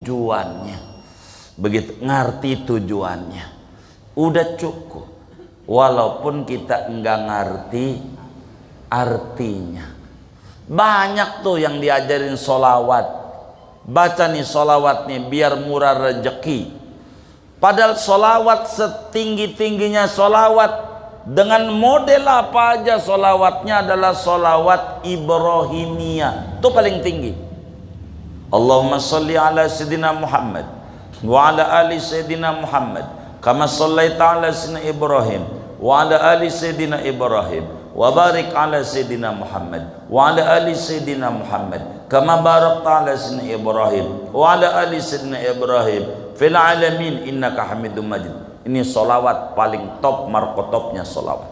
tujuannya. Begitu, ngerti tujuannya. Udah cukup. Walaupun kita enggak ngerti artinya. Banyak tuh yang diajarin sholawat. Baca nih sholawat nih biar murah rezeki. Padahal sholawat setinggi-tingginya sholawat, dengan model apa aja sholawatnya adalah sholawat Ibrahimiyah. Itu paling tinggi. Allahumma sholli ala Sayyidina Muhammad wa ala ali Sayyidina Muhammad kama shallaita ala Sayyidina Ibrahim wa ala ali Sayyidina Ibrahim wa barik ala Sayyidina Muhammad wa ala ali Sayyidina Muhammad kama barakta ala Sayyidina Ibrahim wa ala ali Sayyidina Ibrahim fil alamin innaka Hamidum Majid. Ini solawat paling top, markotopnya solawat.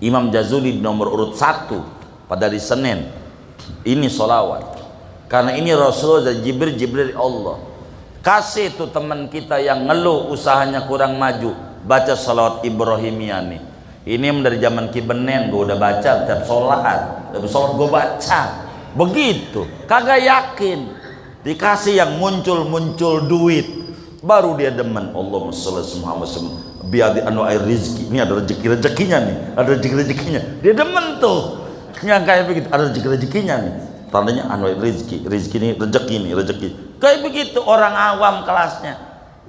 Imam Jazuli nomor urut 1 pada hari Senin. Ini solawat. Karena ini Rasulullah dan Jibril Allah. Kasih tuh teman kita yang ngeluh usahanya kurang maju, baca solawat Ibrahimiyah nih. Ini dari zaman Kibenen gue udah baca tiap sholat. Tiap sholat gue baca. Begitu. Kagak yakin. Dikasih yang muncul-muncul duit. Baru dia demen. Allahumma sholli ala Muhammad biar anu air rizki. Ini ada rezeki-rezekinya nih, ada rezeki-rezekinya. Dia demen tuh yang kayak begitu, ada rezeki-rezekinya nih, tandanya anu air rizki ini rezeki kayak begitu. Orang awam kelasnya,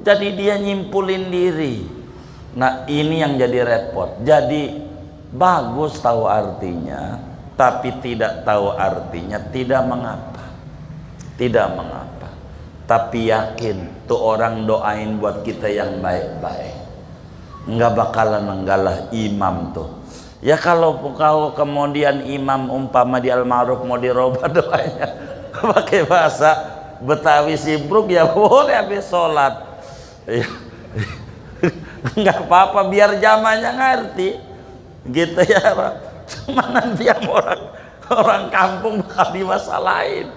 jadi dia nyimpulin diri. Nah ini yang jadi repot. Jadi bagus tahu artinya, tapi tidak tahu artinya tidak mengapa, tapi yakin tuh orang doain buat kita yang baik-baik, nggak bakalan nenggalah imam tuh. Ya kalau kemudian imam umpama di Al-Ma'ruf mau dirubah doanya pakai bahasa Betawi Simpruk, ya boleh habis sholat ya. Nggak apa-apa biar jamaahnya ngerti gitu ya. Cuma nanti yang orang kampung bakal dimasalahin.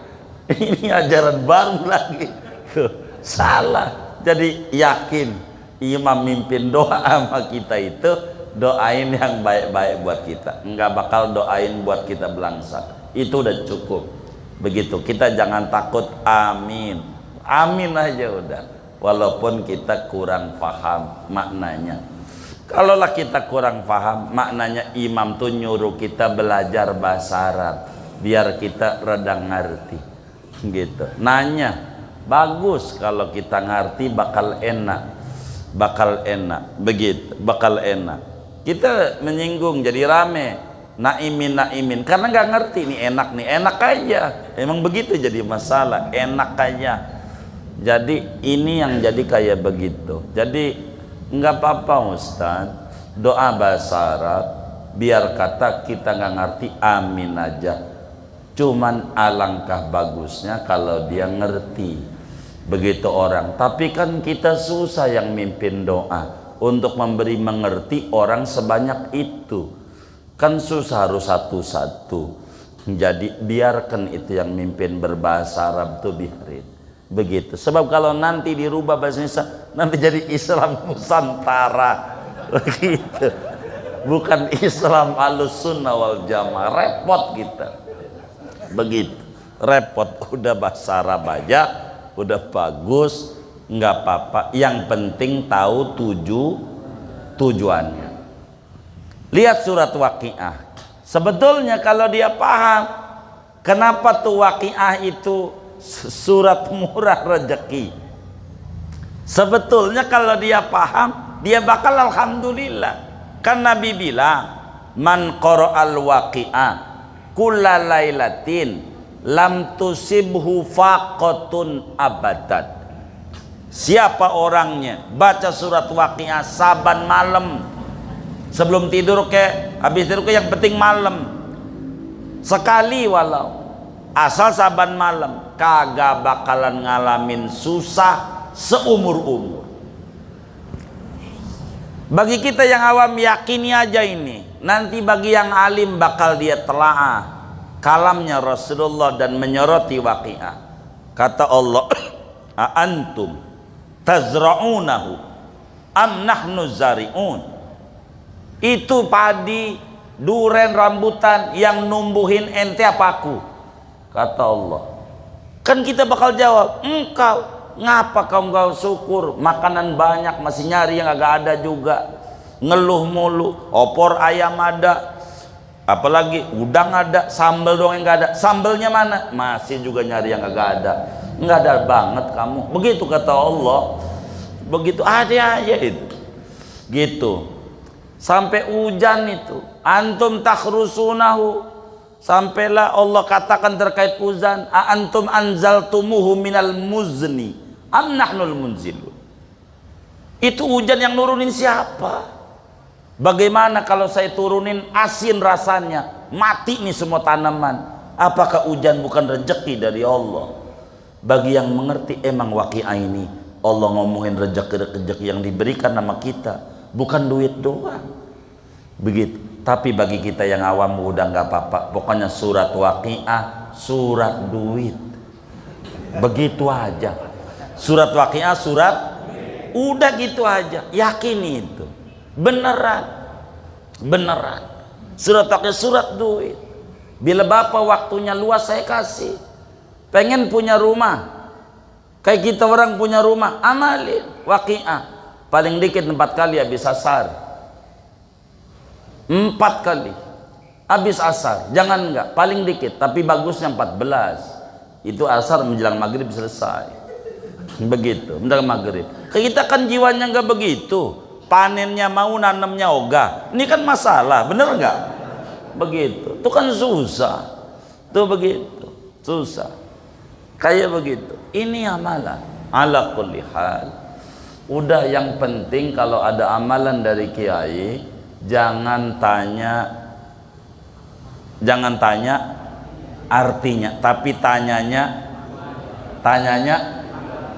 Ini ajaran baru lagi tuh, salah. Jadi yakin imam mimpin doa sama kita itu doain yang baik-baik buat kita, nggak bakal doain buat kita belangsak. Itu udah cukup. Begitu, kita jangan takut. Amin aja udah, walaupun kita kurang paham maknanya. Kalaulah kita kurang paham maknanya, imam tuh nyuruh kita belajar bahasa Arab biar kita rada ngerti gitu. Nanya bagus, kalau kita ngerti bakal enak begitu, bakal enak. Kita menyinggung jadi rame, naimin karena nggak ngerti. Nih enak aja, emang begitu jadi masalah, enak aja. Jadi ini yang jadi kayak begitu. Jadi nggak apa-apa Ustaz, doa bahasa Arab biar kata kita nggak ngerti, amin aja. Cuman alangkah bagusnya kalau dia ngerti. Begitu orang. Tapi kan kita susah yang mimpin doa untuk memberi mengerti orang sebanyak itu. Kan susah, harus satu-satu. Jadi biarkan itu yang mimpin berbahasa Arab tuh biarin. Begitu. Sebab kalau nanti dirubah bahasa Indonesia, nanti jadi Islam Nusantara. Begitu. Bukan Islam Ahlussunnah wal Jamaah. Repot kita. Begitu, repot. Udah bahasa Arab aja udah bagus, nggak apa-apa, yang penting tahu tujuannya. Lihat surat Waqiah. Sebetulnya kalau dia paham kenapa tuh Waqiah itu surat murah rezeki, sebetulnya kalau dia paham dia bakal alhamdulillah. Kan Nabi bilang, man qara'al Waqiah kullalailatin lam tusibhu faqatun abadat. Siapa orangnya baca surat Waqiah saban malam sebelum tidur habis tidur yang penting malam sekali, walau asal saban malam, kagak bakalan ngalamin susah seumur-umur. Bagi kita yang awam yakini aja ini. Nanti bagi yang alim bakal dia telaah kalamnya Rasulullah dan menyoroti Waqiah. Kata Allah, a antum tazra'unahu am nahnu zari'un. Itu padi, duren, rambutan yang numbuhin ente apa aku? Kata Allah, Kan kita bakal jawab, engkau ngapa kau enggak syukur? Makanan banyak masih nyari yang agak ada juga. Ngeluh mulu, opor ayam ada, apalagi udang ada, sambal doang yang enggak ada. Sambalnya mana? Masih juga nyari yang agak ada. Enggak ada banget kamu. Begitu kata Allah. Begitu ada aja itu. Gitu. Sampai hujan itu, antum takhrusunahu. Sampailah Allah katakan terkait hujan, a antum anzaltumuhu minal muzni am nahnul munzilun. Itu hujan yang nurunin siapa? Bagaimana kalau saya turunin asin rasanya, mati nih semua tanaman? Apakah hujan bukan rezeki dari Allah? Bagi yang mengerti emang waqiah ini, Allah ngomongin rezeki-rezeki yang diberikan sama kita, bukan duit doang. Begitu. Tapi bagi kita yang awam udah nggak apa-apa, pokoknya surat waqiah, surat duit, begitu aja. Surat waqiah, surat, udah gitu aja, yakin itu, beneran, beneran. Surat waqiah, surat duit. Bila bapak waktunya luas saya kasih. Pengen punya rumah, kayak kita orang punya rumah, amalin waqiah, paling dikit 4 kali habis asar. 4 kali habis asar, jangan enggak, paling dikit, tapi bagusnya 14. Itu asar menjelang maghrib selesai. Begitu, menjelang maghrib. Kita kan jiwanya enggak begitu. Panennya mau, nanamnya ogah. Ini kan masalah, bener enggak? Begitu. Itu kan susah. Tuh begitu, susah. Kayak begitu. Ini amalan. Ala kulli hal. Udah, yang penting kalau ada amalan dari kiai, jangan tanya artinya, tapi tanyanya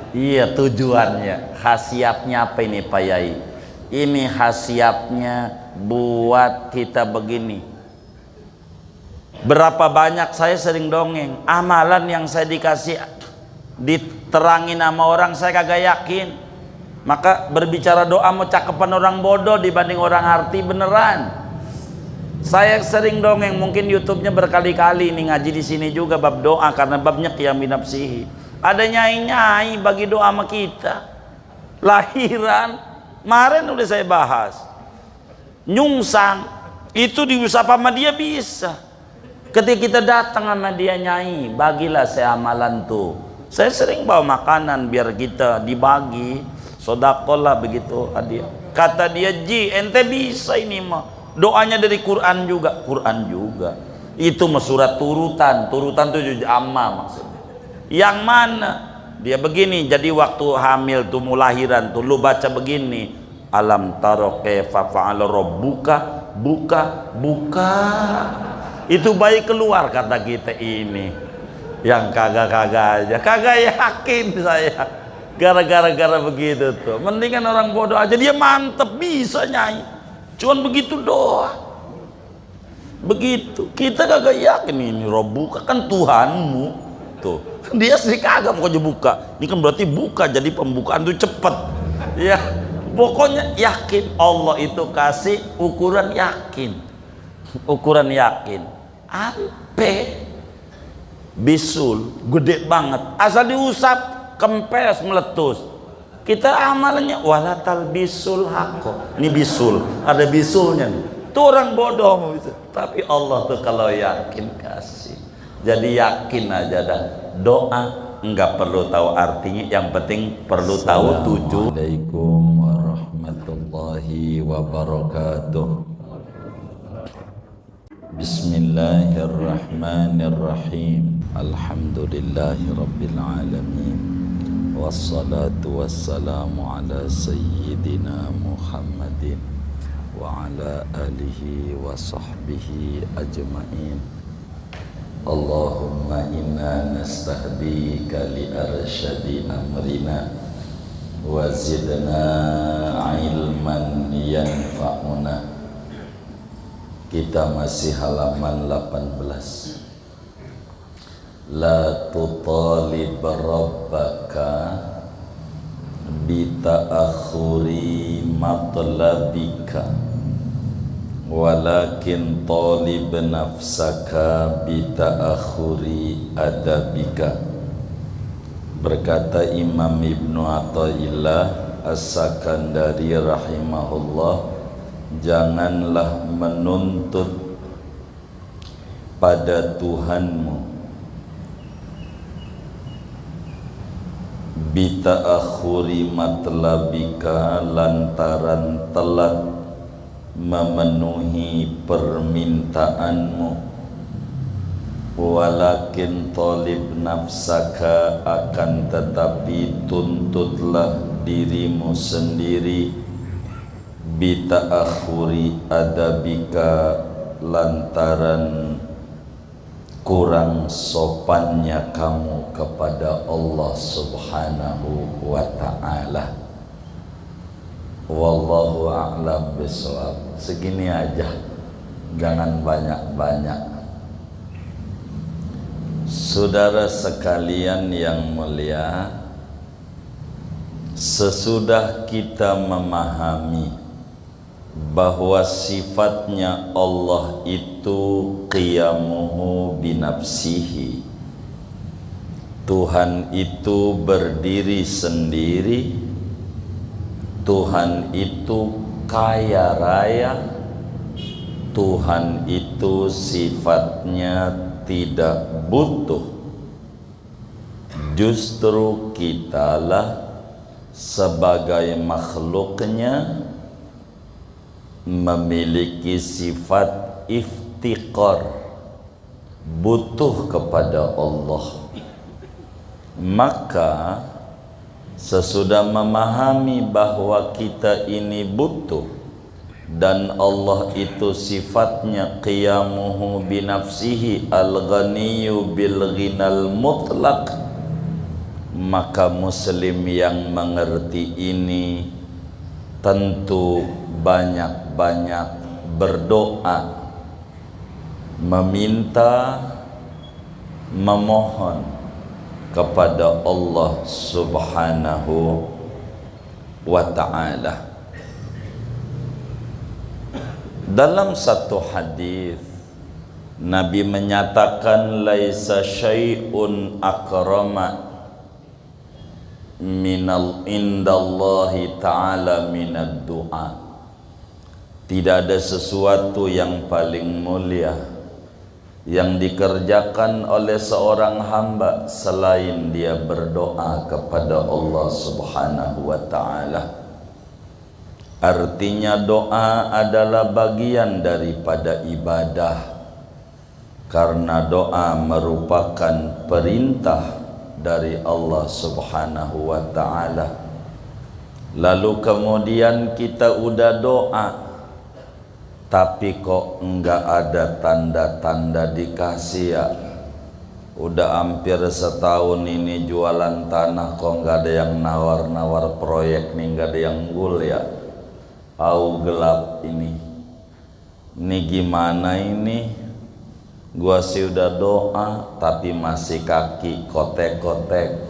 iya tujuannya, khasiatnya apa ini Pak Yai? Ini khasiatnya buat kita begini. Berapa banyak saya sering dongeng, amalan yang saya dikasih diterangin sama orang saya kagak yakin. Maka berbicara doa mau cakepan orang bodoh dibanding orang arti beneran. Saya sering dongeng, mungkin YouTube-nya berkali-kali nih ngaji di sini juga bab doa, karena babnya qiyam binafsihi. Ada nyai-nyai bagi doa sama kita. Lahiran, kemarin udah saya bahas. Nyungsang, itu diusap sama dia bisa. Ketika kita datang sama dia, nyai, bagilah saya amalan tuh. Saya sering bawa makanan biar kita dibagi. Sodakolah begitu hadiah. Kata dia, ji ente bisa ini mah, doanya dari Quran juga. Quran juga itu mah surat turutan tuh juz amma maksudnya. Yang mana dia begini, jadi waktu hamil tuh mau lahiran tuh lu baca begini, alam taro kaifa fa'ala rabbuka, buka itu bayi keluar. Kata kita ini yang kagak aja, kagak yakin saya gara-gara begitu tuh. Mendingan orang bodoh aja, dia mantep bisa nyai, cuman begitu doang. Begitu kita kagak yakin ini Rabbuka kan Tuhanmu tuh, dia sih kagak pokoknya buka. Ini kan berarti buka, jadi pembukaan tuh cepet ya. Pokoknya yakin Allah itu kasih ukuran yakin, ukuran yakin. Ampe bisul gede banget, asal diusap kempes meletus. Kita amalannya wala talbisul haqq. Ini bisul, ada bisulnya nih. Tuh orang bodoh gitu. Tapi Allah tuh kalau yakin kasih. Jadi yakin aja dah. Doa enggak perlu tahu artinya, yang penting perlu tahu tujuan. Assalamualaikum warahmatullahi wabarakatuh. Bismillahirrahmanirrahim. Alhamdulillahirabbil alamin. Wassalatu wassalamu ala sayyidina Muhammadin wa ala alihi wa sahbihi ajma'in. Allahumma inna nastahdika li arsyadi amrina wa zidna ilman yanfa'una. Kita masih halaman 18. La tutalib rabbaka bita'akhuri matlabika walakin talib nafsaka bita'akhuri adabika. Berkata Imam Ibnu Athaillah As-Sakandari rahimahullah, janganlah menuntut pada Tuhanmu bita'akhuri matlabika, lantaran telat memenuhi permintaanmu, walakin talib nafsaka, akan tetapi tuntutlah dirimu sendiri, bita'akhuri adabika, lantaran kurang sopannya kamu kepada Allah Subhanahu wa ta'ala. Wallahu a'lam bishawab. Segini aja, jangan banyak-banyak. Saudara sekalian yang mulia, sesudah kita memahami bahwa sifatnya Allah itu qiyamuhu binafsihi, Tuhan itu berdiri sendiri, Tuhan itu kaya raya, Tuhan itu sifatnya tidak butuh. Justru kitalah sebagai makhluknya memiliki sifat iftiqar, butuh kepada Allah. Maka sesudah memahami bahwa kita ini butuh dan Allah itu sifatnya qiyamuhu binafsihi al-ghaniyyu bil ghinal mutlaq, maka muslim yang mengerti ini tentu banyak-banyak berdoa, meminta, memohon kepada Allah Subhanahu wa ta'ala. Dalam satu hadis Nabi menyatakan, laisa syai'un akrama minal indallahi ta'ala minad du'a. Tidak ada sesuatu yang paling mulia yang dikerjakan oleh seorang hamba selain dia berdoa kepada Allah Subhanahu wa ta'ala. Artinya doa adalah bagian daripada ibadah, karena doa merupakan perintah dari Allah Subhanahu wa ta'ala. Lalu kemudian kita udah doa, tapi kok enggak ada tanda-tanda dikasih ya. Udah hampir setahun ini jualan tanah, kok enggak ada yang nawar-nawar proyek nih, enggak ada yang ngul ya. Au gelap ini gimana ini? Gua sih udah doa tapi masih kaki kotek-kotek,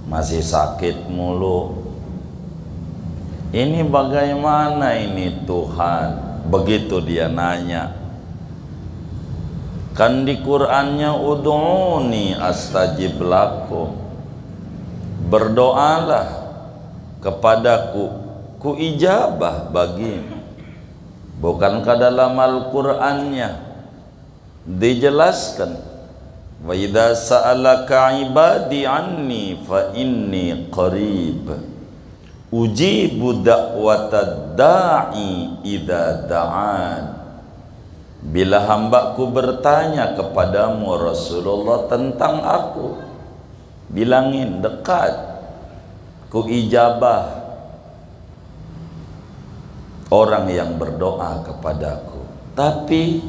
masih sakit mulu. Ini bagaimana ini Tuhan? Begitu dia nanya. Kan di Qur'annya ud'uni astajib lakum, berdoalah kepadaku, ku ijabah bagimu. Bukankah dalam Al-Qur'annya dijelaskan, wa idza sa'alaka ibadi anni fa inni qarib ujibu da'watad da'i idza da'an. Bila hambaku bertanya kepadamu Rasulullah tentang aku, bilangin dekat, ku ijabah orang yang berdoa kepadaku. Tapi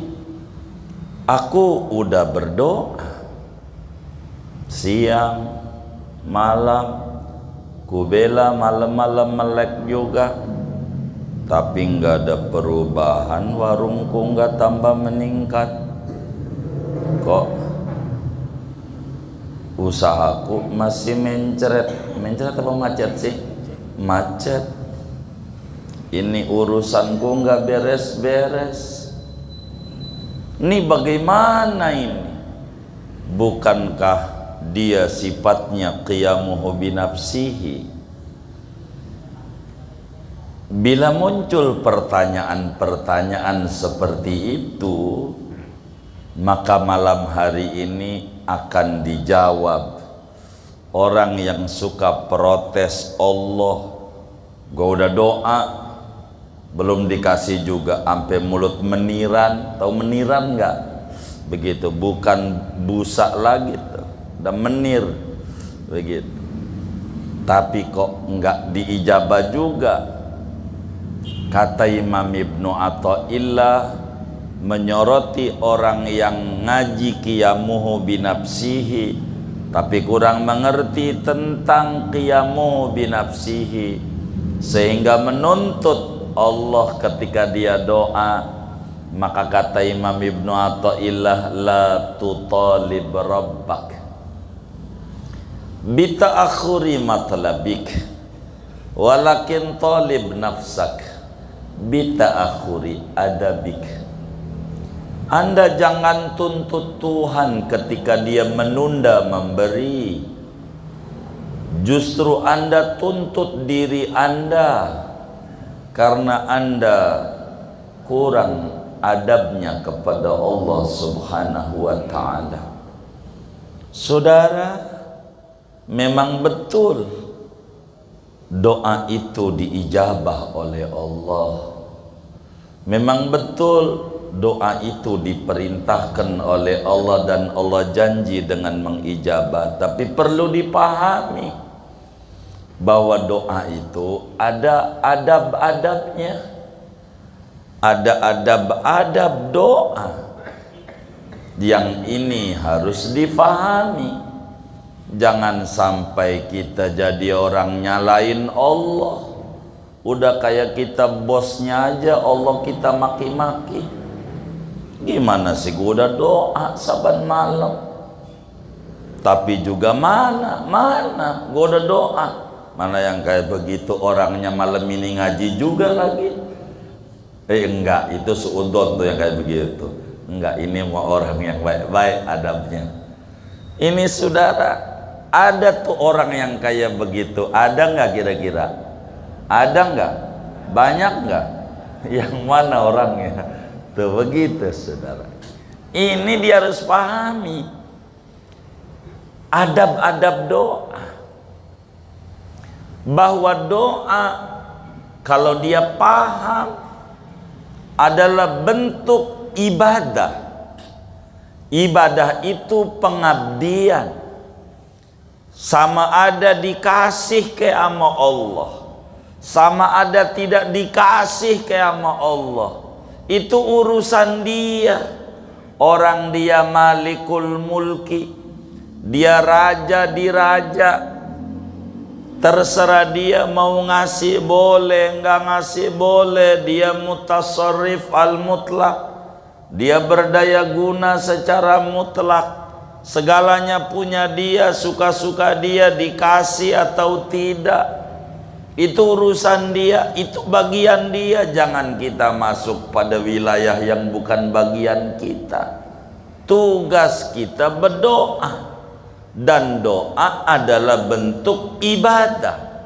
aku udah berdoa siang, malam, kubela malam-malam melek juga, tapi nggak ada perubahan, warungku nggak tambah meningkat. Kok usahaku masih mencret apa macet sih? Macet. Ini urusanku nggak beres-beres. Ini bagaimana ini? Bukankah dia sifatnya qiyamuhu binafsihi. Bila muncul pertanyaan-pertanyaan seperti itu, maka malam hari ini akan dijawab. Orang yang suka protes Allah, gua udah doa belum dikasih juga, sampai mulut meniran. Tahu meniran nggak? Begitu, bukan busak lagi tuh, udah menir begitu. Tapi kok nggak diijabah juga. Kata Imam Ibnu Athaillah menyoroti orang yang ngaji qiyamuhu binafsihi tapi kurang mengerti tentang qiyamuhu binafsihi, sehingga menuntut Allah ketika dia doa. Maka kata Imam Ibnu Athaillah, la tutalib rabbak bita'akhuri matlabik walakin talib nafsak bita'akhuri adabik. Anda jangan tuntut Tuhan ketika dia menunda memberi, justru Anda tuntut diri Anda karena Anda kurang adabnya kepada Allah Subhanahu wa ta'ala. Saudara, memang betul doa itu diijabah oleh Allah. Memang betul doa itu diperintahkan oleh Allah dan Allah janji dengan mengijabah. Tapi perlu dipahami bahwa doa itu ada adab-adabnya, ada adab-adab doa. Yang ini harus difahami. Jangan sampai kita jadi orang nyalain Allah. Udah kayak kita bosnya aja Allah kita maki-maki. Gimana sih, gua udah doa saban malam, tapi juga mana gua udah doa. Mana yang kayak begitu orangnya malam ini ngaji juga lagi. Enggak, itu suudon tuh yang kayak begitu. Enggak, ini mau orang yang baik-baik adabnya. Ini saudara, ada tuh orang yang kayak begitu. Ada nggak kira-kira? Ada nggak? Banyak nggak? Yang mana orangnya? Tuh begitu saudara. Ini dia harus pahami adab-adab doa. Bahwa doa kalau dia paham adalah bentuk ibadah. Ibadah itu pengabdian. Sama ada dikasih ke ama Allah, sama ada tidak dikasih ke ama Allah. Itu urusan dia. Orang dia malikul mulki, dia raja di raja, terserah dia mau ngasih boleh, nggak ngasih boleh. Dia mutasarrif al mutlak, dia berdaya guna secara mutlak. Segalanya punya dia, suka-suka dia, dikasih atau tidak itu urusan dia, itu bagian dia. Jangan kita masuk pada wilayah yang bukan bagian kita. Tugas kita berdoa, dan doa adalah bentuk ibadah.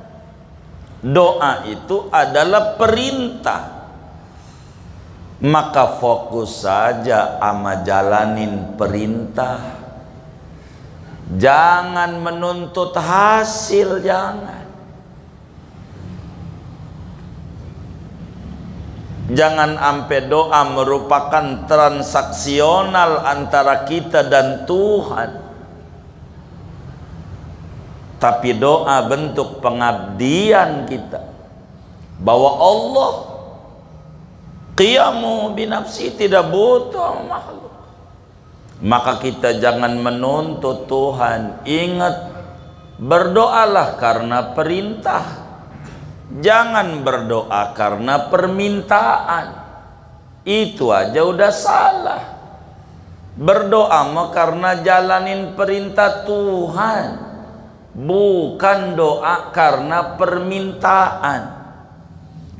Doa itu adalah perintah. Maka fokus saja ama jalanin perintah. Jangan menuntut hasil, jangan. Jangan sampai doa merupakan transaksional antara kita dan Tuhan. Tapi doa bentuk pengabdian kita. Bahwa Allah qiyamu binafsi, tidak butuh makhluk. Maka kita jangan menuntut Tuhan. Ingat, berdoalah karena perintah. Jangan berdoa karena permintaan. Itu aja udah salah. Berdoa mah karena jalanin perintah Tuhan, bukan doa karena permintaan.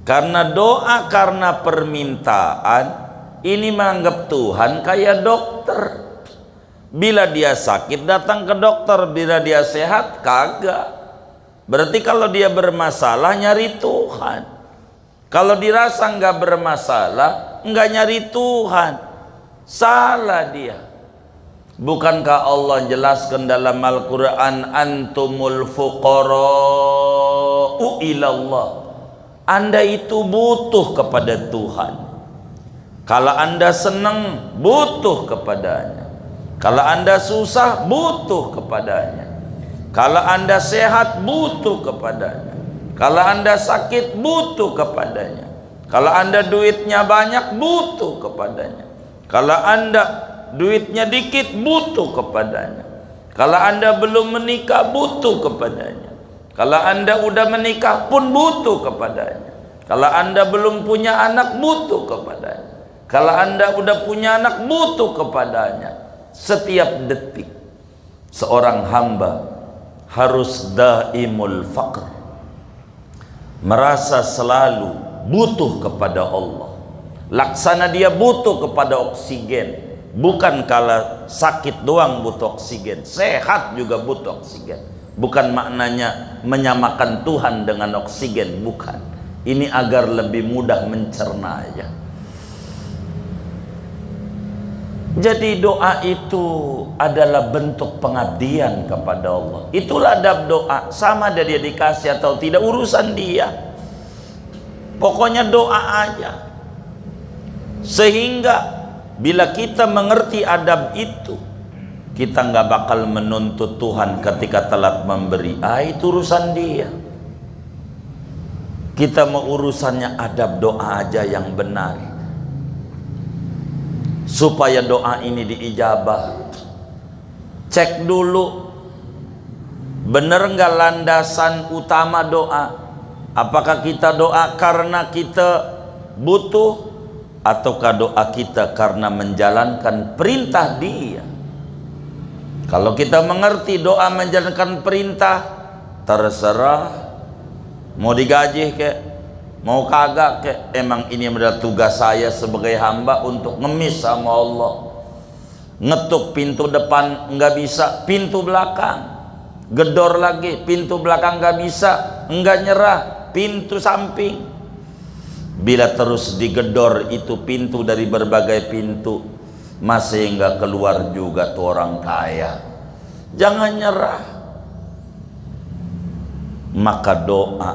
Karena doa karena permintaan ini menganggap Tuhan kayak dokter. Bila dia sakit datang ke dokter, bila dia sehat kagak. Berarti kalau dia bermasalah nyari Tuhan. Kalau dirasa nggak bermasalah, nggak nyari Tuhan, salah dia. Bukankah Allah jelaskan dalam Al-Quran, antumul fuqara'u ilallah, Anda itu butuh kepada Tuhan. Kalau Anda senang, butuh kepadanya. Kalau Anda susah, butuh kepadanya. Kalau Anda sehat, butuh kepadanya. Kalau Anda sakit, butuh kepadanya. Kalau Anda duitnya banyak, butuh kepadanya. Kalau Anda duitnya dikit, butuh kepadanya. Kalau Anda belum menikah, butuh kepadanya. Kalau Anda udah menikah pun butuh kepadanya. Kalau Anda belum punya anak, butuh kepadanya. Kalau Anda udah punya anak, butuh kepadanya. Setiap detik seorang hamba harus daimul faqr, merasa selalu butuh kepada Allah. Laksana dia butuh kepada oksigen. Bukan kalau sakit doang butuh oksigen, sehat juga butuh oksigen. Bukan maknanya menyamakan Tuhan dengan oksigen, bukan. Ini agar lebih mudah mencerna ya. Jadi doa itu adalah bentuk pengabdian kepada Allah. Itulah adab doa. Sama dia dikasih atau tidak, urusan dia. Pokoknya doa aja. Sehingga bila kita mengerti adab itu, kita nggak bakal menuntut Tuhan ketika telat memberi. Itu urusan dia. Kita mau urusannya adab doa aja yang benar, supaya doa ini diijabah. Cek dulu bener nggak landasan utama doa. Apakah kita doa karena kita butuh, ataukah doa kita karena menjalankan perintah dia? Kalau kita mengerti doa menjalankan perintah, terserah mau digaji kek, mau kagak kek, emang ini adalah tugas saya sebagai hamba untuk ngemis sama Allah. Ngetuk pintu depan nggak bisa, pintu belakang gedor lagi, pintu belakang nggak bisa, nggak nyerah, pintu samping. Bila terus digedor itu pintu dari berbagai pintu, masih nggak keluar juga tuh orang kaya. Jangan nyerah. Maka doa,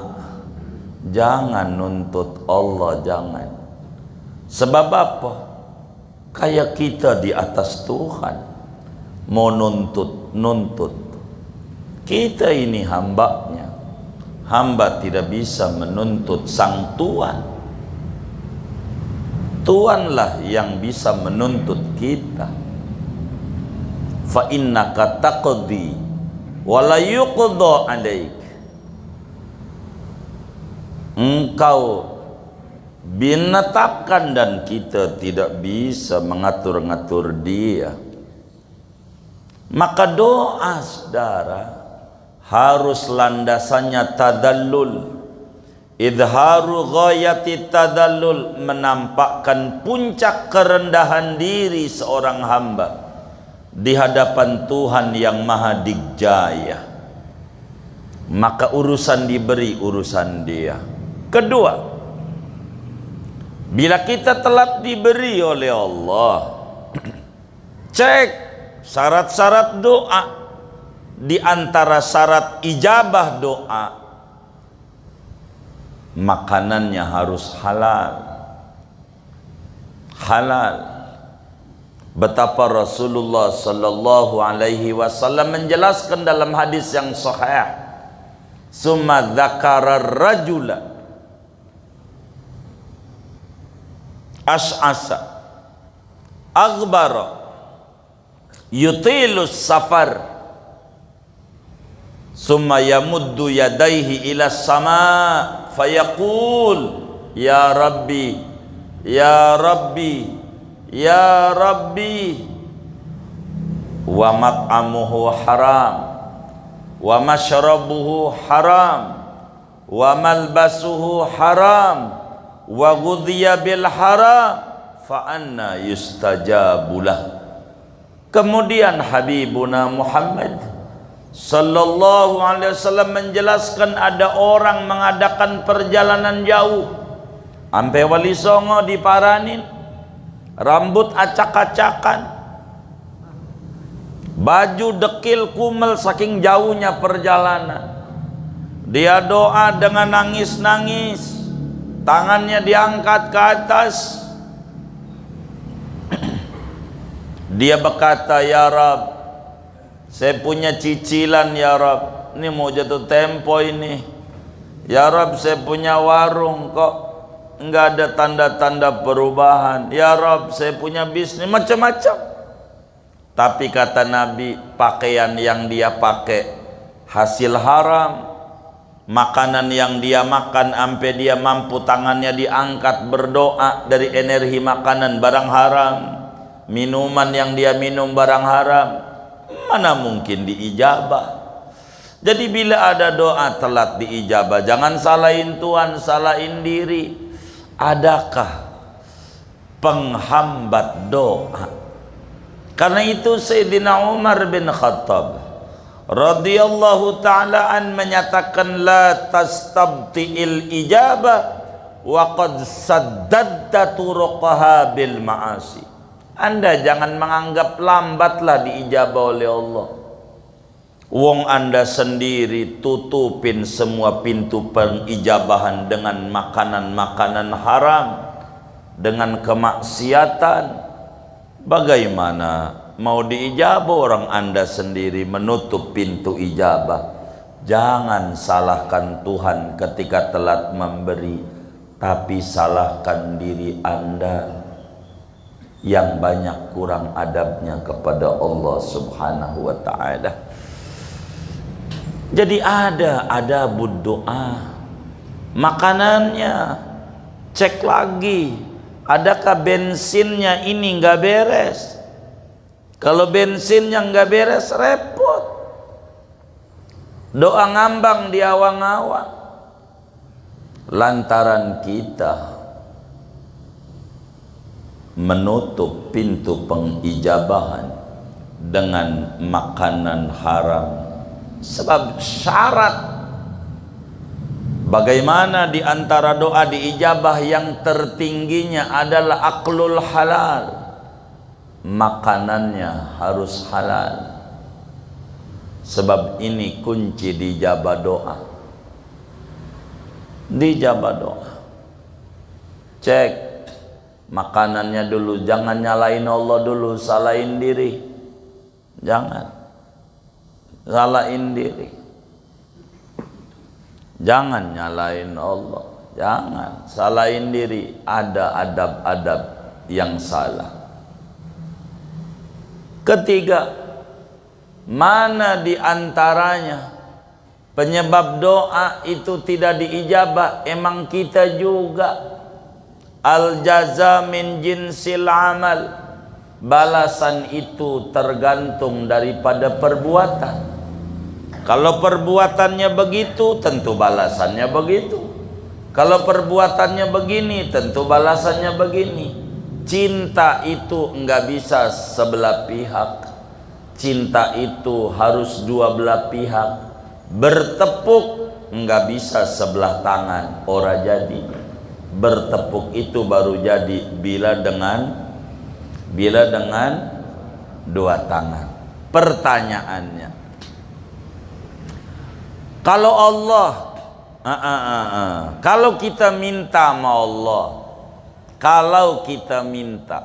jangan nuntut Allah, jangan. Sebab apa? Kayak kita di atas Tuhan, mau nuntut. Kita ini hambanya. Hamba tidak bisa menuntut sang Tuhan. Tuhanlah yang bisa menuntut kita. Fa innaka taqdi wa la yuqda 'alaik. Engkau binatapkan dan kita tidak bisa mengatur-ngatur dia. Maka doa saudara harus landasannya tadallul. Idharu ghayati tadallul, menampakkan puncak kerendahan diri seorang hamba di hadapan Tuhan yang maha digjaya. Maka urusan diberi, urusan dia. Kedua, bila kita telat diberi oleh Allah, cek syarat-syarat doa. Di antara syarat ijabah doa, makanannya harus halal. Halal. Betapa Rasulullah sallallahu alaihi wasallam menjelaskan dalam hadis yang sahih, summa dzakara rajula ash'asa aghbara yutilus safar summa yamuddu yadaihi ila sama fayaqul ya rabbi ya rabbi ya rabbi wa mat'amuhu haram wa mashrabuhu haram wa malbasuhu haram wa ghudhiya bil haram fa anna yustajabulah. Kemudian Habibuna Muhammad sallallahu alaihi wasallam menjelaskan ada orang mengadakan perjalanan jauh sampai Wali Songo diparanin, rambut acak-acakan, baju dekil kumel saking jauhnya perjalanan. Dia doa dengan nangis-nangis, tangannya diangkat ke atas. Dia berkata, ya Rab, saya punya cicilan ya Rab, ini mau jatuh tempo ini. Ya Rab, saya punya warung kok enggak ada tanda-tanda perubahan. Ya Rab, saya punya bisnis macam-macam. Tapi kata Nabi, pakaian yang dia pakai hasil haram, makanan yang dia makan sampai dia mampu tangannya diangkat berdoa dari energi makanan barang haram, minuman yang dia minum barang haram, mana mungkin diijabah. Jadi bila ada doa telat diijabah, jangan salahin Tuhan, salahin diri. Adakah penghambat doa? Karena itu Sayyidina Umar bin Khattab radhiyallahu ta'ala an menyatakan, la tastabti'il ijabah wa qad saddadta turuqaha bil ma'asi. Anda jangan menganggap lambatlah diijabah oleh Allah. Wong Anda sendiri tutupin semua pintu pengijabahan dengan makanan-makanan haram, dengan kemaksiatan. Bagaimana mau diijabah orang Anda sendiri menutup pintu ijabah? Jangan salahkan Tuhan ketika telat memberi, tapi salahkan diri Anda yang banyak kurang adabnya kepada Allah Subhanahu wa ta'ala. Jadi ada adabud doa. Makanannya cek lagi, adakah bensinnya ini nggak beres? Kalau bensinnya nggak beres repot. Doa ngambang di awang-awang. Lantaran kita menutup pintu pengijabahan dengan makanan haram. Sebab syarat bagaimana di antara doa diijabah yang tertingginya adalah aklul halal. Makanannya harus halal. Sebab ini kunci dijabah doa. Dijabah doa. Cek makanannya dulu, jangan nyalain Allah dulu, salahin diri. Jangan salahin diri, jangan nyalain Allah, jangan salahin diri. Ada adab-adab yang salah. Ketiga, mana di antaranya penyebab doa itu tidak diijabah? Emang kita juga. Al jaza min jinsil amal. Balasan itu tergantung daripada perbuatan. Kalau perbuatannya begitu, tentu balasannya begitu. Kalau perbuatannya begini, tentu balasannya begini. Cinta itu enggak bisa sebelah pihak. Cinta itu harus dua belah pihak. Bertepuk enggak bisa sebelah tangan, ora jadi. Bertepuk itu baru jadi bila dengan dua tangan. Pertanyaannya, kalau Allah, kalau kita minta sama Allah, kalau kita minta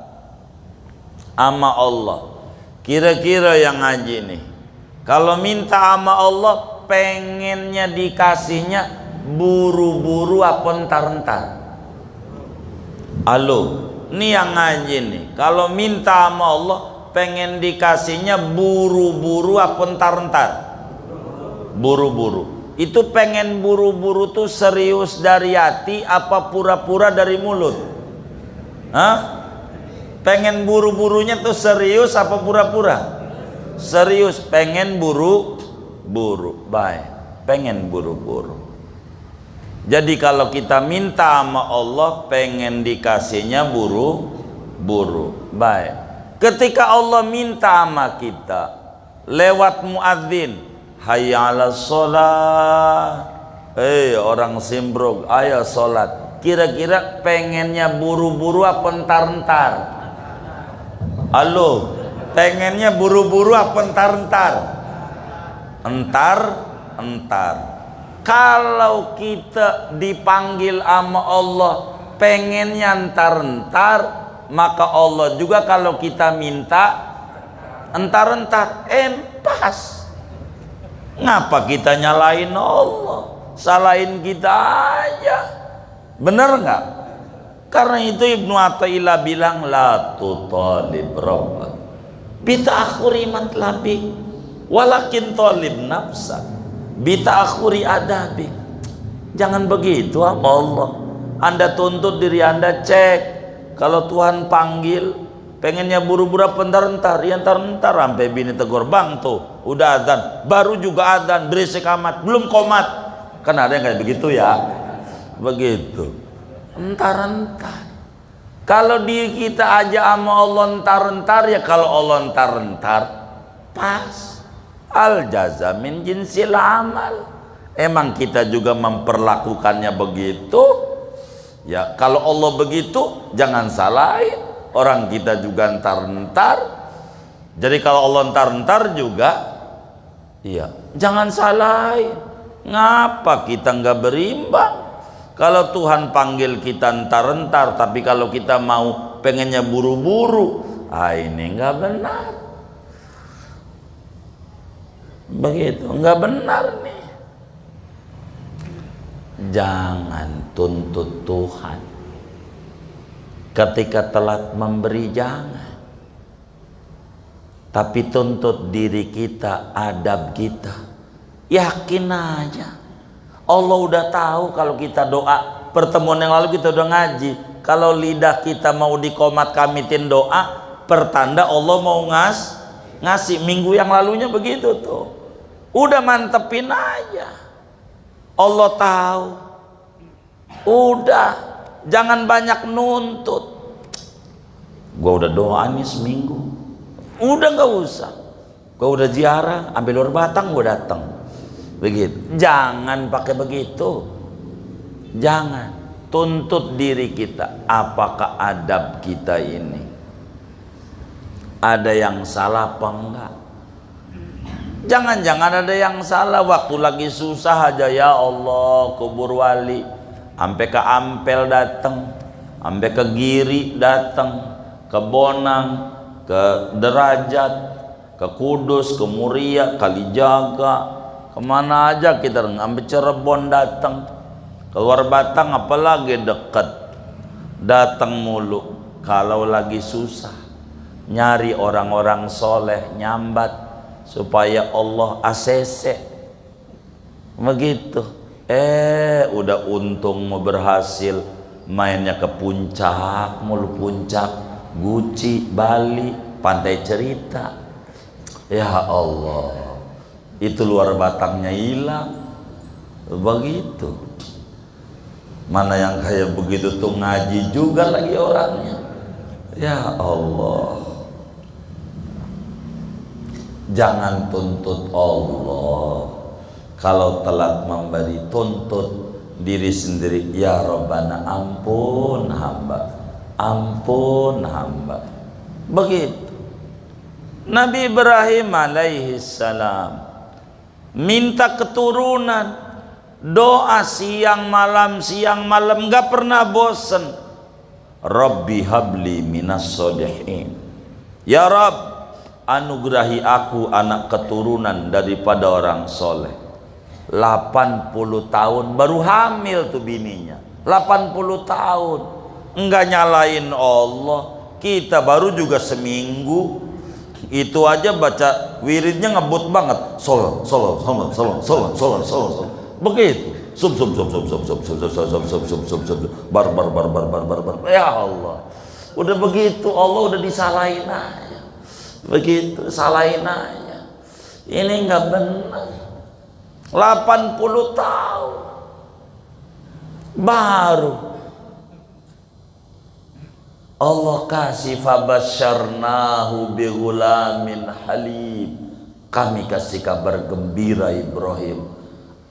sama Allah, kira-kira yang ngaji nih, kalau minta sama Allah pengennya dikasihnya buru-buru apa entar-entar? Halo, ini yang ngaji nih, kalau minta sama Allah pengen dikasihnya buru-buru apa entar-entar? Buru-buru. Itu pengen buru-buru tuh serius dari hati apa pura-pura dari mulut? Hah? Pengen buru-burunya tuh serius apa pura-pura? Serius, pengen buru-buru. Baik, pengen buru-buru. Jadi kalau kita minta sama Allah pengen dikasihnya buru-buru. Baik. Ketika Allah minta sama kita lewat muadzin, hayya 'alas shalah, orang Simbrog, ayo sholat. Kira-kira pengennya buru-buru apa entar-entar? Halo, pengennya buru-buru apa entar-entar? Entar-entar. Kalau kita dipanggil sama Allah pengennya entar-entar, maka Allah juga kalau kita minta entar-entar, pas. Ngapa kita nyalain Allah? Salahin kita aja, bener nggak? Karena itu Ibnu Athaillah bilang la tutalib rabbak bita'akhuri matlabik walakin talib nafsak bita'akhuri adabik. Jangan begitu sama Allah. Anda tuntut diri Anda, cek kalau Tuhan panggil pengennya buru-buru entar-entar, ya entar-entar sampai bini tegur, bang tuh udah azan, baru juga azan, berisik amat, belum komat. Kan ada yang kayak begitu ya, begitu entar-entar. Kalau diri kita aja sama Allah entar-entar, ya kalau Allah entar-entar pas. Al jaza min jinsil amal. Emang kita juga memperlakukannya begitu ya. Kalau Allah begitu jangan salahin, orang kita juga entar-entar. Jadi kalau Allah entar-entar juga iya, jangan salahin. Ngapa kita nggak berimbang? Kalau Tuhan panggil kita entar-entar, tapi kalau kita mau pengennya buru-buru, ini nggak benar. Begitu, nggak benar nih. Jangan tuntut Tuhan ketika telat memberi, jangan. Tapi tuntut diri kita, adab kita. Yakin aja Allah udah tahu kalau kita doa. Pertemuan yang lalu kita udah ngaji, kalau lidah kita mau dikomat kamitin doa, pertanda Allah mau ngasih. Minggu yang lalunya begitu tuh. Udah mantepin aja, Allah tahu. Udah, jangan banyak nuntut. Gua udah doa nih seminggu, udah nggak usah. Gua udah ziarah ambil luar Batang, gua datang. Begitu, jangan pakai begitu. Jangan tuntut diri kita. Apakah adab kita ini ada yang salah apa enggak? Jangan-jangan ada yang salah waktu lagi susah aja, ya Allah kubur wali, sampai ke Ampel datang, sampai ke Giri datang, ke Bonang, ke Derajat, ke Kudus, ke Muria, Kalijaga, kemana aja kita, sampai Cirebon datang, keluar Batang apalagi dekat, datang mulu. Kalau lagi susah nyari orang-orang soleh, nyambat supaya Allah ACC begitu. Udah untung mau berhasil, mainnya ke puncak mulu, puncak Guci, Bali, Pantai Cerita. Ya Allah, itu luar Batangnya hilang. Begitu. Mana yang kayak begitu tuh ngaji juga lagi orangnya. Ya Allah, jangan tuntut Allah. Kalau telat memberi, tuntut diri sendiri. Ya Rabbana, ampun hamba, ampun hamba. Begitu. Nabi Ibrahim alaihi salam minta keturunan, doa siang malam nggak pernah bosen. Rabbi habli minas sholihin, ya Rabb anugerahi aku anak keturunan daripada orang soleh. 80 tahun baru hamil tuh bininya, 80 tahun. Enggak nyalain Allah. Kita baru juga seminggu, itu aja baca wiridnya ngebut banget. Sol begitu. Bar. Ya Allah, udah begitu Allah udah disalahin aja. Begitu, salahin aja. Ini nggak benar. 80 tahun baru Allah kasih fabasyarnahu bighulamin halim. Kami kasih kabar gembira Ibrahim,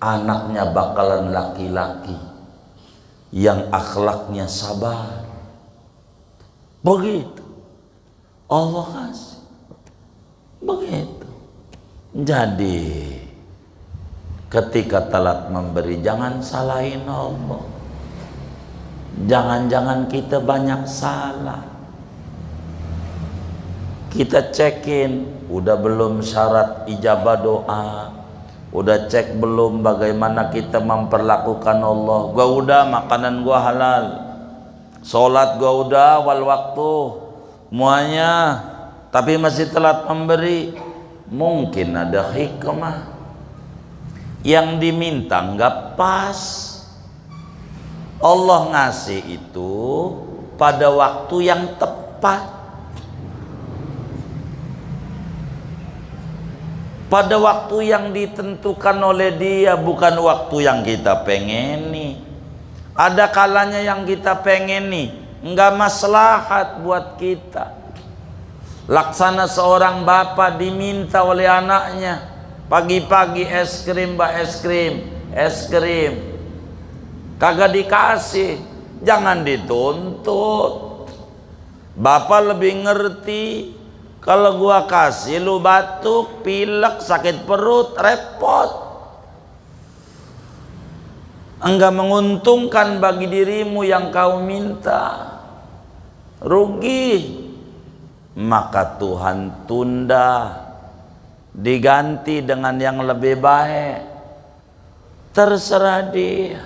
anaknya bakalan laki-laki yang akhlaknya sabar. Begitu Allah kasih. Begitu. Jadi ketika telat memberi, jangan salahin Allah. Jangan-jangan kita banyak salah. Kita cekin, udah belum syarat ijabah doa, udah cek belum bagaimana kita memperlakukan Allah. Gua udah, makanan gua halal, sholat gua udah wal waktu, semuanya, tapi masih telat memberi. Mungkin ada hikmah yang diminta nggak pas. Allah ngasih itu pada waktu yang tepat, pada waktu yang ditentukan oleh Dia, bukan waktu yang kita pengeni. Ada kalanya yang kita pengeni nggak maslahat buat kita. Laksana seorang bapak diminta oleh anaknya, pagi-pagi es krim, mbak, es krim, kagak dikasih. Jangan dituntut. Bapak lebih ngerti. Kalau gua kasih lu batuk, pilek, sakit perut, repot, enggak menguntungkan bagi dirimu yang kau minta, rugi. Maka Tuhan tunda, diganti dengan yang lebih baik. Terserah Dia.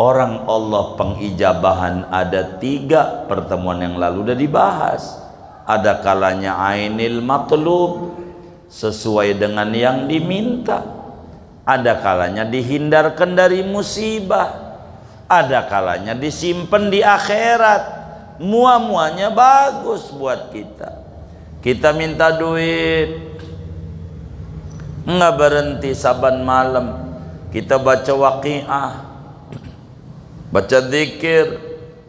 Orang Allah pengijabahan ada 3, pertemuan yang lalu udah dibahas. Ada kalanya ainil matlub, sesuai dengan yang diminta. Ada kalanya dihindarkan dari musibah. Ada kalanya disimpan di akhirat. Muanya bagus buat kita. Kita minta duit, enggak berhenti saban malam kita baca waqiah, baca zikir,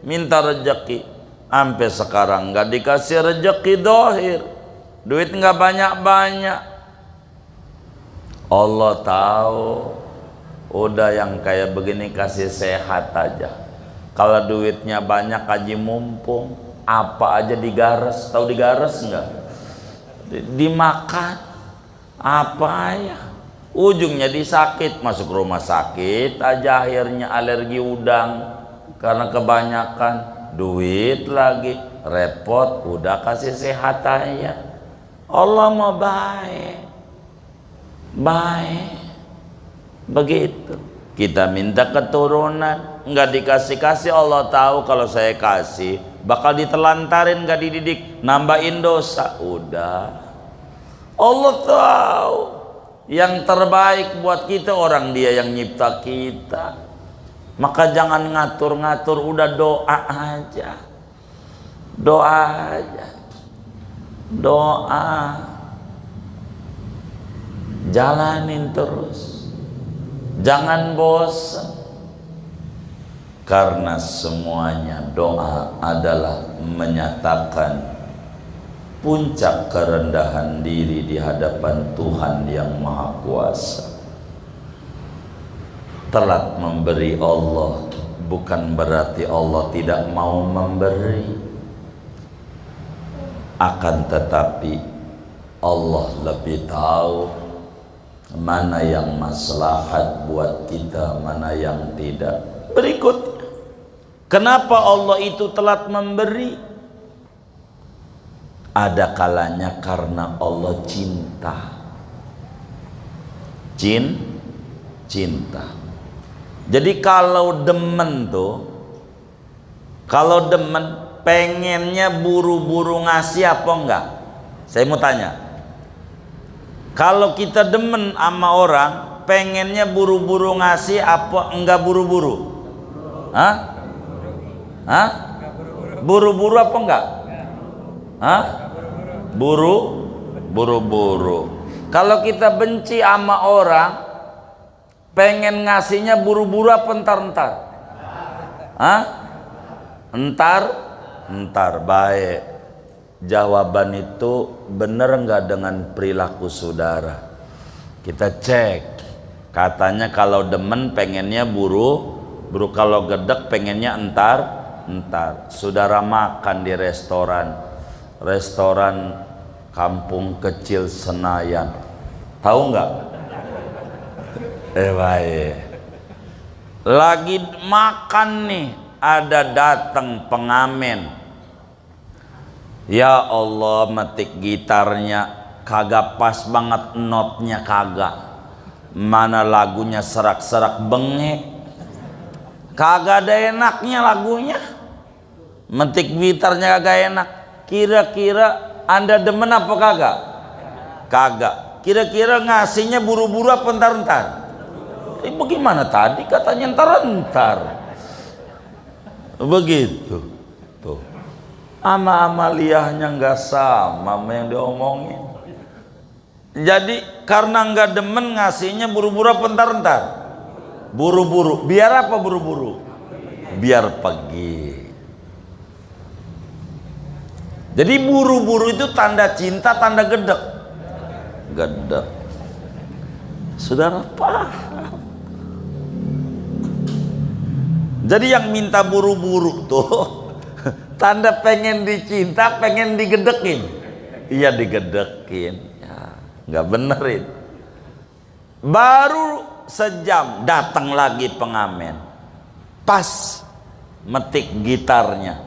minta rezeki. Sampai sekarang nggak dikasih rezeki dohir, duit nggak banyak-banyak. Allah tahu, udah yang kayak begini kasih sehat aja. Kalau duitnya banyak haji mumpung, apa aja digares. Tahu digares nggak? Dimakan apa ya? Ujungnya disakit, masuk rumah sakit aja, akhirnya alergi udang karena kebanyakan. Duit lagi repot, udah kasih sehat aja. Allah mau baik, baik. Begitu. Kita minta keturunan, nggak dikasih-kasih. Allah tahu kalau saya kasih bakal ditelantarin, nggak dididik, nambahin dosa. Udah, Allah tahu yang terbaik buat kita, orang Dia yang nyipta kita. Maka jangan ngatur-ngatur, udah doa aja. Doa aja. Doa. Jalanin terus. Jangan bosan. Karena semuanya doa adalah menyatakan puncak kerendahan diri di hadapan Tuhan yang Maha Kuasa. Telat memberi Allah bukan berarti Allah tidak mau memberi. Akan tetapi Allah lebih tahu mana yang maslahat buat kita, mana yang tidak. Berikut, kenapa Allah itu telat memberi? Ada kalanya karena Allah cinta. Cinta. Jadi kalau demen tuh, kalau demen pengennya buru-buru ngasih apa enggak? Saya mau tanya. Kalau kita demen sama orang, pengennya buru-buru ngasih apa enggak buru-buru? Hah? Hah? Buru-buru apa enggak? Hah? Buru-buru. Kalau kita benci sama orang, pengen ngasihnya buru-buru apa entar-entar? Hah? Ntar baik. Jawaban itu bener nggak dengan perilaku saudara? Kita cek. Katanya kalau demen pengennya buru, kalau gedek pengennya entar. Saudara makan di restoran kampung kecil Senayan, tahu nggak? Baik. Lagi makan nih, ada datang pengamen. Ya Allah, metik gitarnya kagak pas banget, notnya kagak. Mana lagunya serak-serak bengek, kagak ada enaknya lagunya. Metik gitarnya kagak enak. Kira-kira Anda demen apa kagak? Kagak. Kira-kira ngasihnya buru-buru apa entar-entar? Bagaimana tadi katanya entar-entar. Begitu. Tuh. Amaliyahnya nggak sama sama yang diomongin. Jadi karena nggak demen ngasihnya buru-buru apa entar-entar? Buru-buru. Biar apa buru-buru? Biar pergi. Jadi buru-buru itu tanda cinta, tanda gedek. Gedek. Saudara paham? Jadi yang minta buru-buru tuh tanda pengen dicinta, pengen digedekin. Iya digedekin. Ya, nggak benerin. Baru sejam datang lagi pengamen. Pas metik gitarnya.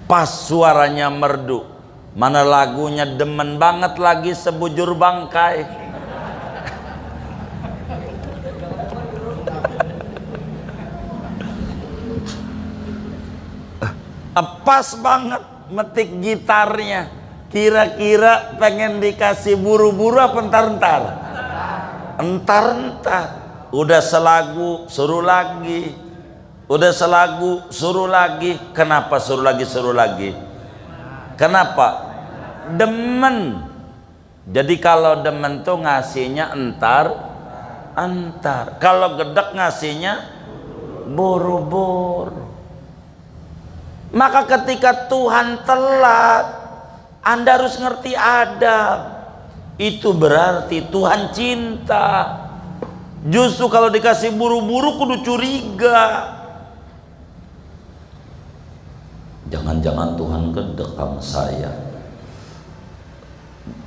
Pas suaranya merdu. Mana lagunya demen banget lagi, Sebujur Bangkai. Pas banget metik gitarnya. Kira-kira pengen dikasih buru-buru apa entar-entar? Entar-entar. Udah selagu suruh lagi. Udah selagu suruh lagi. Kenapa suruh lagi? Kenapa? Demen. Jadi kalau demen tuh ngasihnya entar. Kalau gedek ngasihnya buru-buru. Maka ketika Tuhan telat, Anda harus ngerti adab. Itu berarti Tuhan cinta. Justru kalau dikasih buru-buru kudu curiga. Jangan-jangan Tuhan gedek sama saya.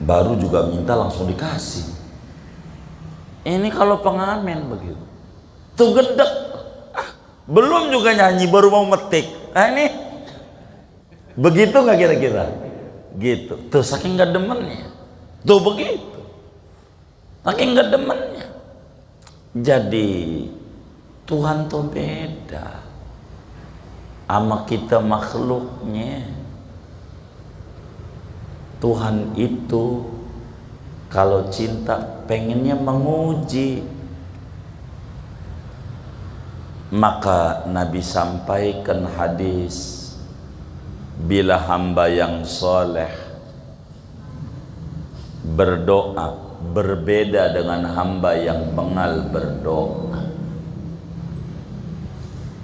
Baru juga minta langsung dikasih. Ini kalau pengamen begitu. Tuh gedek. Belum juga nyanyi baru mau metik. Nah ini begitu nggak kira-kira? Gitu. Tuh saking nggak demennya. Tuh begitu. Saking nggak demennya. Jadi Tuhan tuh beda sama kita makhluknya. Tuhan itu kalau cinta pengennya menguji. Maka Nabi sampaikan hadis, bila hamba yang soleh berdoa berbeda dengan hamba yang bengal berdoa.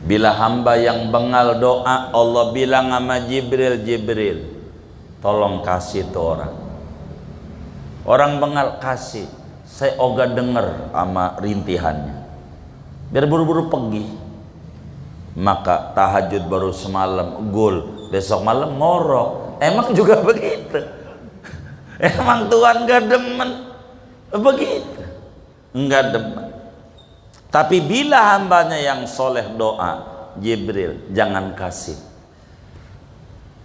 Bila hamba yang bengal doa, Allah bilang sama Jibril, tolong kasih tuh orang. Orang bengal kasih, saya ogah denger sama rintihannya. Biar buru-buru pergi. Maka tahajud baru semalam, gul. Besok malam ngorok. Emang juga begitu. Emang Tuhan gak demen begitu? Enggak demen. Tapi bila hambanya yang soleh doa, Jibril jangan kasih.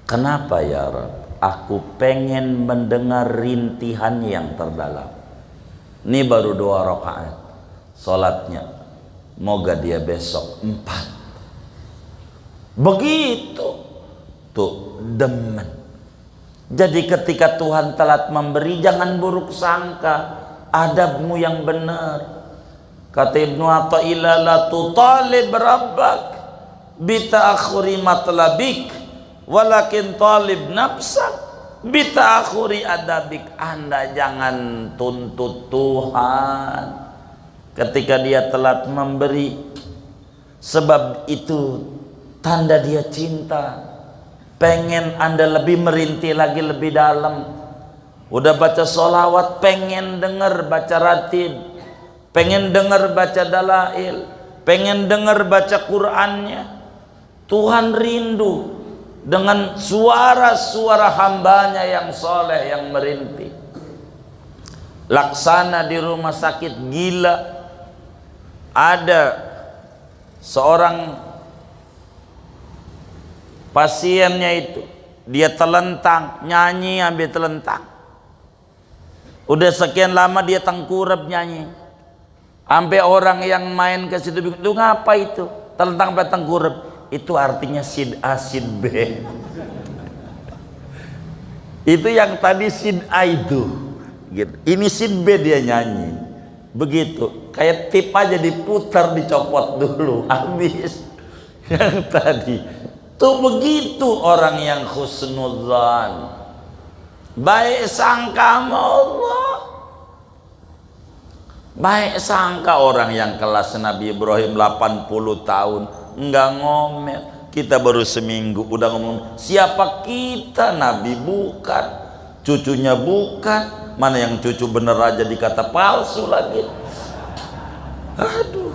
Kenapa ya Rabb? Aku pengen mendengar rintihan yang terdalam. Ini baru 2 rakaat sholatnya. Moga dia besok 4. Begitu. Tuh demen. Jadi ketika Tuhan telat memberi, jangan buruk sangka, adabmu yang benar. Kata Ibnu Athaillah, la tutalib rabbak bita'akhuri matlabik walakin talib nafsak bita'akhuri adabik. Anda jangan tuntut Tuhan ketika dia telat memberi, sebab itu tanda dia cinta. Pengen Anda lebih merintih lagi lebih dalam. Udah baca sholawat, pengen denger baca ratib, pengen denger baca dalail, pengen denger baca Qur'annya. Tuhan rindu dengan suara-suara hambanya yang soleh, yang merintih. Laksana di rumah sakit gila, ada seorang pasiennya itu, dia telentang, nyanyi ambil telentang. Udah sekian lama dia tengkurap nyanyi, sampai orang yang main ke situ bingung, itu ngapa itu telentang sampai tengkurap? Itu artinya sid A sid B. Itu yang tadi sid A itu gitu. Ini sid B dia nyanyi begitu, kayak tip aja diputar, dicopot dulu, habis. Yang tadi tuh begitu orang yang husnudzan, baik sangka sama Allah, baik sangka. Orang yang kelas Nabi Ibrahim 80 tahun enggak ngomel, kita baru seminggu udah ngomong siapa kita, Nabi bukan, cucunya bukan, mana yang cucu bener aja dikata palsu lagi. Aduh,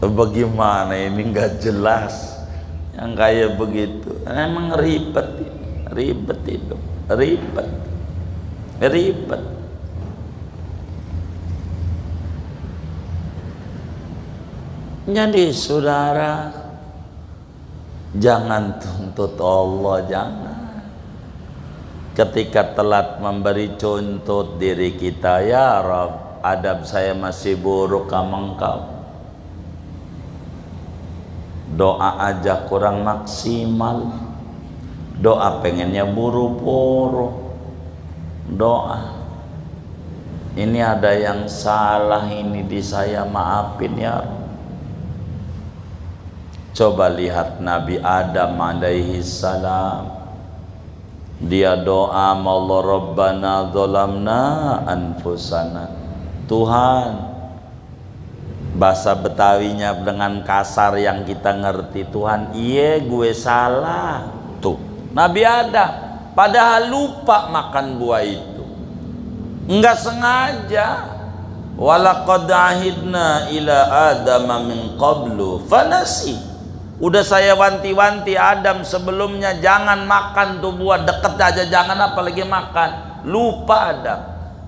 bagaimana ini nggak jelas yang kayak begitu. Emang ribet itu, ribet. Jadi saudara, jangan tuntut Allah, jangan. Ketika telat memberi contoh diri kita, ya Rabb, adab saya masih buruk sama Engkau. Doa aja kurang maksimal, doa pengennya buru-buru. Doa, ini ada yang salah ini di saya, maafin ya Rabb. Coba lihat Nabi Adam alaihi salam, dia doa, Allah Rabbana dzalamna anfusana. Tuhan, bahasa Betawinya dengan kasar yang kita ngerti, Tuhan, iya gue salah. Tuh Nabi Adam padahal lupa makan buah itu, enggak sengaja. Walaqad ahidna ila adama min qablu fanasi. Udah saya wanti-wanti Adam sebelumnya, jangan makan tuh buah, deket aja jangan, apalagi makan. Lupa Adam,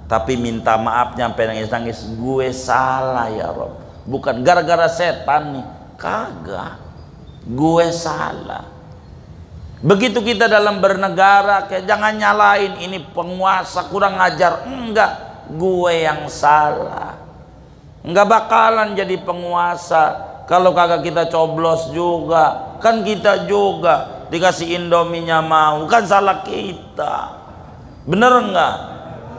tapi minta maafnya sampai nangis-nangis, gue salah ya Rob, bukan gara-gara setan nih, kagak, gue salah. Begitu kita dalam bernegara, kayak jangan nyalain ini penguasa kurang ajar, enggak, gue yang salah. Enggak bakalan jadi penguasa kalau kagak kita coblos juga, kan kita juga dikasih Indominya mau, kan salah kita, bener enggak?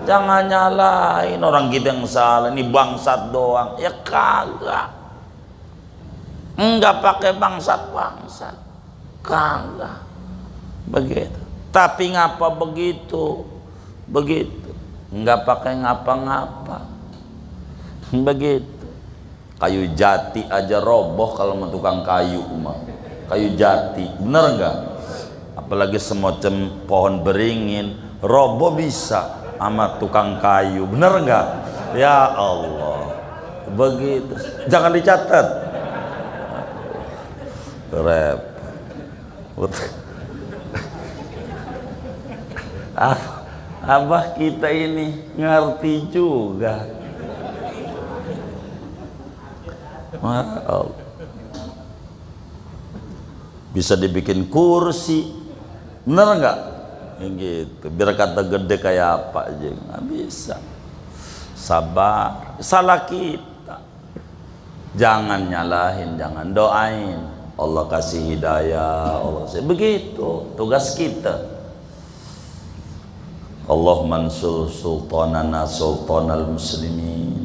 Jangan nyalain orang kita yang salah, ini bangsat doang, ya kagak, enggak pakai bangsat, kagak begitu. Tapi ngapa begitu, enggak pakai ngapa-ngapa, begitu. Kayu jati aja roboh kalau mau tukang kayu, kayu jati, bener nggak? Apalagi semacam pohon beringin, roboh bisa sama tukang kayu, bener nggak? Ya Allah, begitu. Jangan dicatat. Repot. Abah kita ini ngerti juga. Bisa dibikin kursi, bener nggak? Gitu, biar kata gede kayak apa aja, nggak bisa. Sabar, salah kita. Jangan nyalahin, jangan, doain Allah kasih hidayah, Allah kasih. Begitu tugas kita. Allah mansur sultanana sultanal muslimin,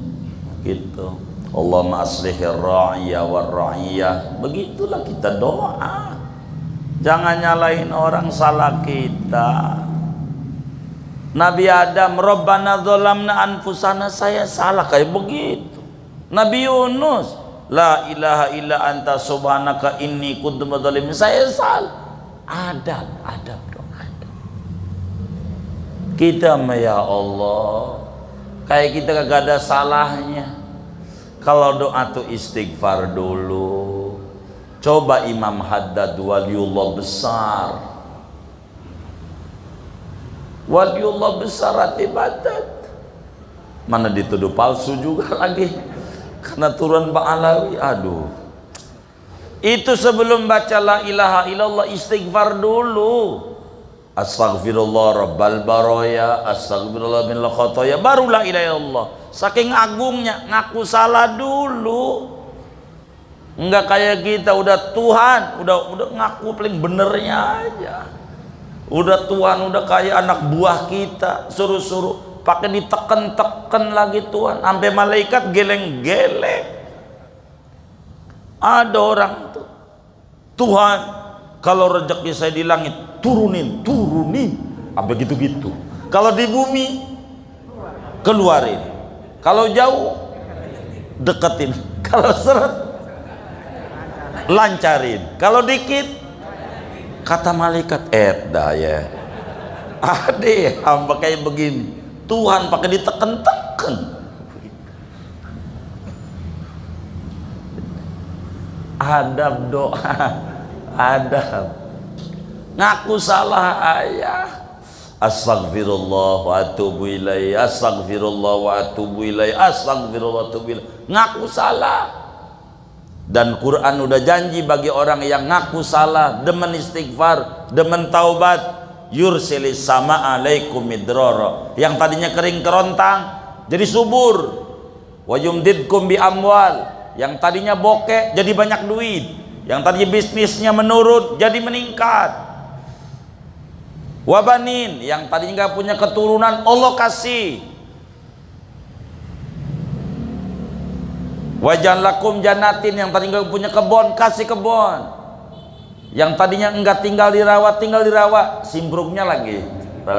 gitu. Allahumma aslihir ra'iyah war ra'iyah. Begitulah kita doa. Jangan nyalain orang, salah kita. Nabi Adam, Rabbana dzalamna anfusana, saya salah, kayak begitu. Nabi Yunus, La ilaha illa anta subhanaka inni kuntu minadh-dhalimin. Saya salah. Adab dong, adab. Kita ya Allah, kayak kita kagak ada salahnya kalau doa tuh istighfar dulu. Coba Imam Haddad, waliullah besar, waliullah besar Ratib Haddad, mana dituduh palsu juga lagi karena turun Pak Alawi. Aduh, itu sebelum baca la ilaha illallah istighfar dulu. Astaghfirullah rabbal baraya, astaghfirullah min khotoya, baru la ilaha illallah. Saking agungnya ngaku salah dulu. Enggak kayak kita udah Tuhan, udah ngaku paling benernya aja. Udah Tuhan, udah kayak anak buah kita, suruh-suruh pakai diteken-teken lagi Tuhan, sampai malaikat geleng-geleng. Ada orang tuh, Tuhan kalau rezeki saya di langit turunin, sampai gitu-gitu. Kalau di bumi keluarin, kalau jauh deketin, kalau seret lancarin, kalau dikit kata malaikat dah ya. Ade hamba kayak begini, Tuhan pakai diteken-teken. Adab doa, adab. Ngaku salah ayah. Astaghfirullah wa atubu ilaih, astaghfirullah wa atubu ilaih, astaghfirullah wa atubu ilaih. Ngaku salah. Dan Quran udah janji bagi orang yang ngaku salah, demen istighfar, demen taubat, yursilis sama alaikum midrara. Yang tadinya kering kerontang jadi subur. Wa yumdidkum bi amwal. Yang tadinya bokeh jadi banyak duit. Yang tadinya bisnisnya menurun jadi meningkat. Wabanin, yang tadinya nggak punya keturunan Allah kasih. Wajan lakum janatin, yang tadinya nggak punya kebon kasih kebon. Yang tadinya enggak tinggal di rawa, simpruknya lagi,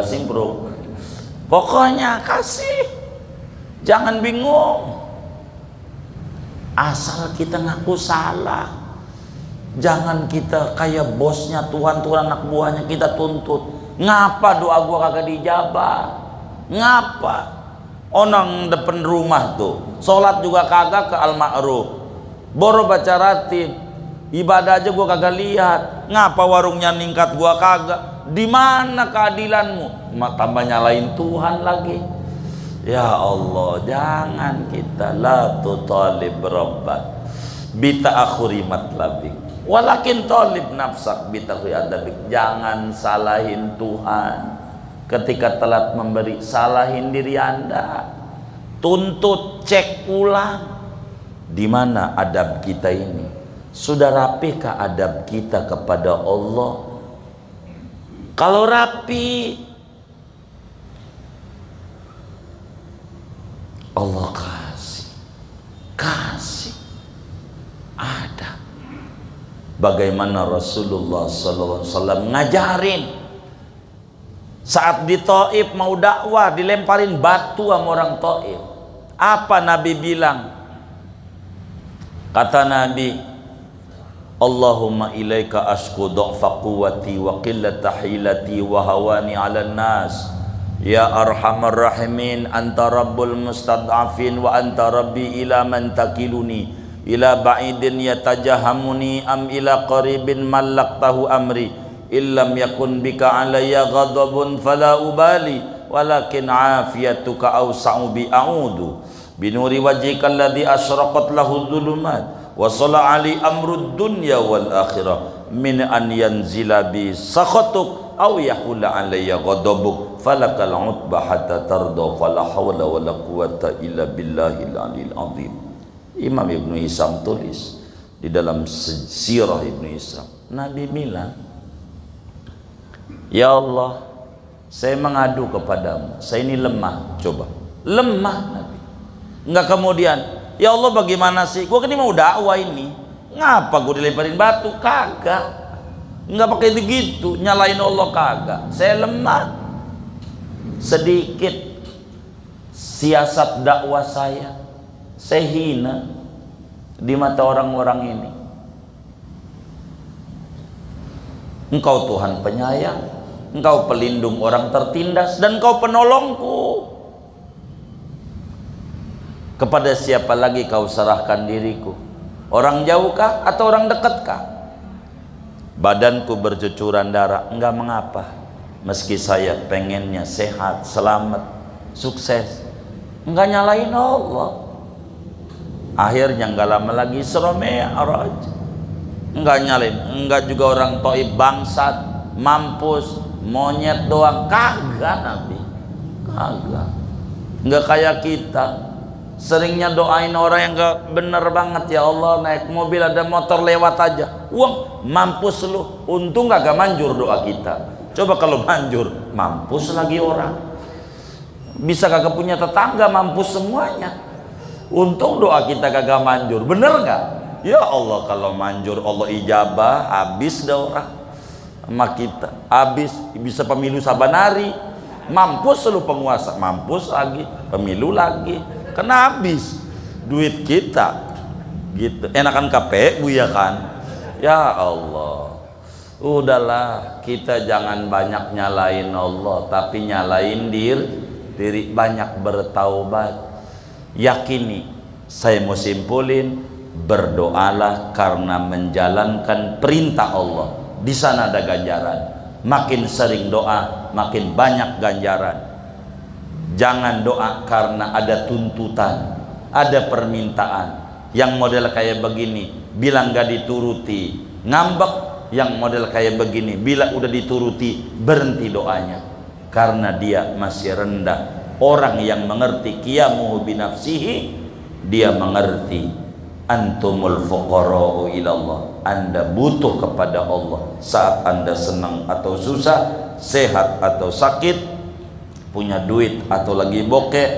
simpruk. Pokoknya kasih, jangan bingung. Asal kita ngaku salah, jangan kita kayak bosnya Tuhan anak buahnya kita tuntut. Ngapa doa gua kagak dijabah? Ngapa? Orang depan rumah tuh sholat juga kagak ke al-ma'ruf, boro baca ratib, ibadah aja gua kagak lihat. Ngapa warungnya ningkat gua kagak? Di mana keadilanmu? Tambah nyalain Tuhan lagi. Ya Allah, jangan kita la tutalib rabbak bi ta'akhuri matlabik walakin talib nafsak bi ta'khuri adabik. Jangan salahin Tuhan ketika telat memberi, salahin diri Anda. Tuntut, cek ulang di mana adab kita ini. Sudah rapihkah adab kita kepada Allah? Kalau rapi, Allah kasih adab. Bagaimana Rasulullah SAW ngajarin saat di Taif mau dakwah, dilemparin batu sama orang Taif. Apa Nabi bilang? Kata Nabi, Allahumma ilaika ashku du'fa quwwati wa qillata hilati wa hawani 'alan nas. Ya arhamar rahimin, anta rabbul mustad'afin wa anta rabbi ila man takiluni, ila ba'idin yatajahamuni am ila qaribin mallaktahu amri, illam yakun bika alayya ghadabun fala ubali, walakin afiyatuka awsa'u bi a'udu binuri wajhika alladhi asyraqat lahu dhulumat wa sala ali amrud dunya wal akhirah min an yanzila bi sakhatuk aw yahula alayya ghadabuk falakal utba hatta tarda fala hawla wala quwwata illa billahil aliyil azim. Imam Ibnu Hisam tulis di dalam sirah Ibnu Hisam, Nabi bilang, ya Allah, saya mengadu kepadamu, saya ini lemah. Coba, lemah Nabi. Enggak kemudian, ya Allah bagaimana sih, gua kan ini mau dakwah ini, ngapa gua dilemparin batu? Kagak. Enggak pakai begitu, nyalain Allah kagak. Saya lemah sedikit, siasat dakwah saya hina. di mata orang-orang ini. Engkau Tuhan penyayang, Engkau pelindung orang tertindas, dan Engkau penolongku. Kepada siapa lagi kau serahkan diriku? Orang jauhkah atau orang dekatkah? Badanku bercucuran darah, enggak mengapa. Meski saya pengennya sehat, selamat, sukses, enggak nyalain Allah. Akhirnya enggak lama lagi Isra Mi'raj. Enggak nyalain, enggak juga orang Taif bangsat, mampus, monyet doang, kagak Nabi, kagak. Enggak kayak kita, seringnya doain orang yang enggak bener banget, ya Allah naik mobil ada motor lewat aja, wah mampus lu. Untung kagak manjur doa kita. Coba kalau manjur, mampus lagi orang. Bisa kagak punya tetangga, mampus semuanya. Untung doa kita kagak manjur, bener nggak? Ya Allah, kalau manjur Allah ijabah, habis dah orang sama kita, habis. Bisa pemilu saban hari, mampus lu penguasa, mampus lagi pemilu lagi, kena habis duit kita gitu. Enakan KPU ya kan? Ya Allah, udahlah, kita jangan banyak nyalain Allah, tapi nyalain diri, banyak bertaubat. Yakini, saya mau simpulin, berdoalah karena menjalankan perintah Allah. Di sana ada ganjaran. Makin sering doa, makin banyak ganjaran. Jangan doa karena ada tuntutan, ada permintaan. Yang model kayak begini, bilang gak dituruti, ngambek. Yang model kayak begini, bila udah dituruti, berhenti doanya. Karena dia masih rendah. Orang yang mengerti qiyamuhu binafsihi, dia mengerti antumul fuqara'u ilallah, Anda butuh kepada Allah saat Anda senang atau susah, sehat atau sakit, punya duit atau lagi bokeh.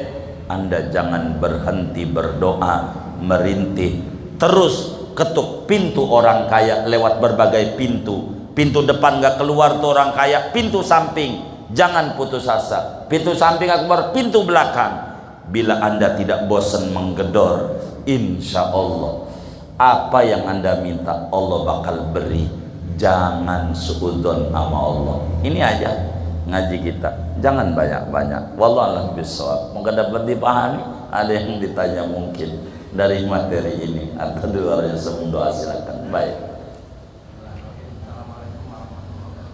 Anda jangan berhenti berdoa, merintih terus. Ketuk pintu orang kaya lewat berbagai pintu. Pintu depan gak keluar tuh orang kaya, pintu samping jangan putus asa. Pintu samping akbar, pintu belakang. Bila Anda tidak bosan menggedor, insya Allah apa yang Anda minta Allah bakal beri. Jangan suudzon sama Allah. Ini aja ngaji kita, jangan banyak-banyak. Wallahu a'lam bishawab. Moga dapat dipahami. Ada yang ditanya mungkin dari materi ini atau di luarnya, sebelum doa silakan. Baik.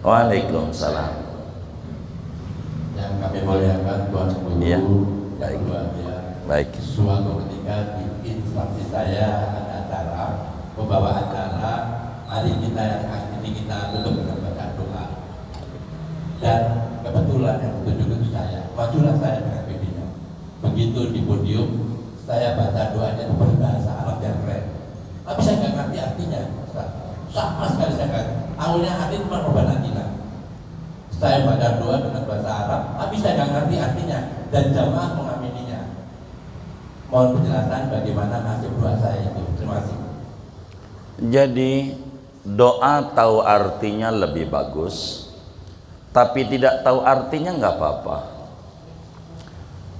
Waalaikumsalam. Yang kami muliakan Tuan Guru, ya. Baik. Baik. Suatu ketika di instansi saya ada acara, pembawa acara, mari kita yang ini kita tutup dengan baca doa. Dan kebetulan yang ditunjuk itu saya, majulah saya dengan pimpinnya. Begitu di podium, saya baca doanya itu berbahasa Arab yang keren. Tapi saya nggak ngerti artinya, sama sekali saya nggak. Awalnya hati cuma Robanatina. Saya baca doa dengan bahasa Arab, tapi saya nggak ngerti artinya, dan jamaah mengamininya. Mohon penjelasan bagaimana nasib doa saya itu. Terima kasih. Jadi doa tahu artinya lebih bagus, tapi tidak tahu artinya nggak apa-apa.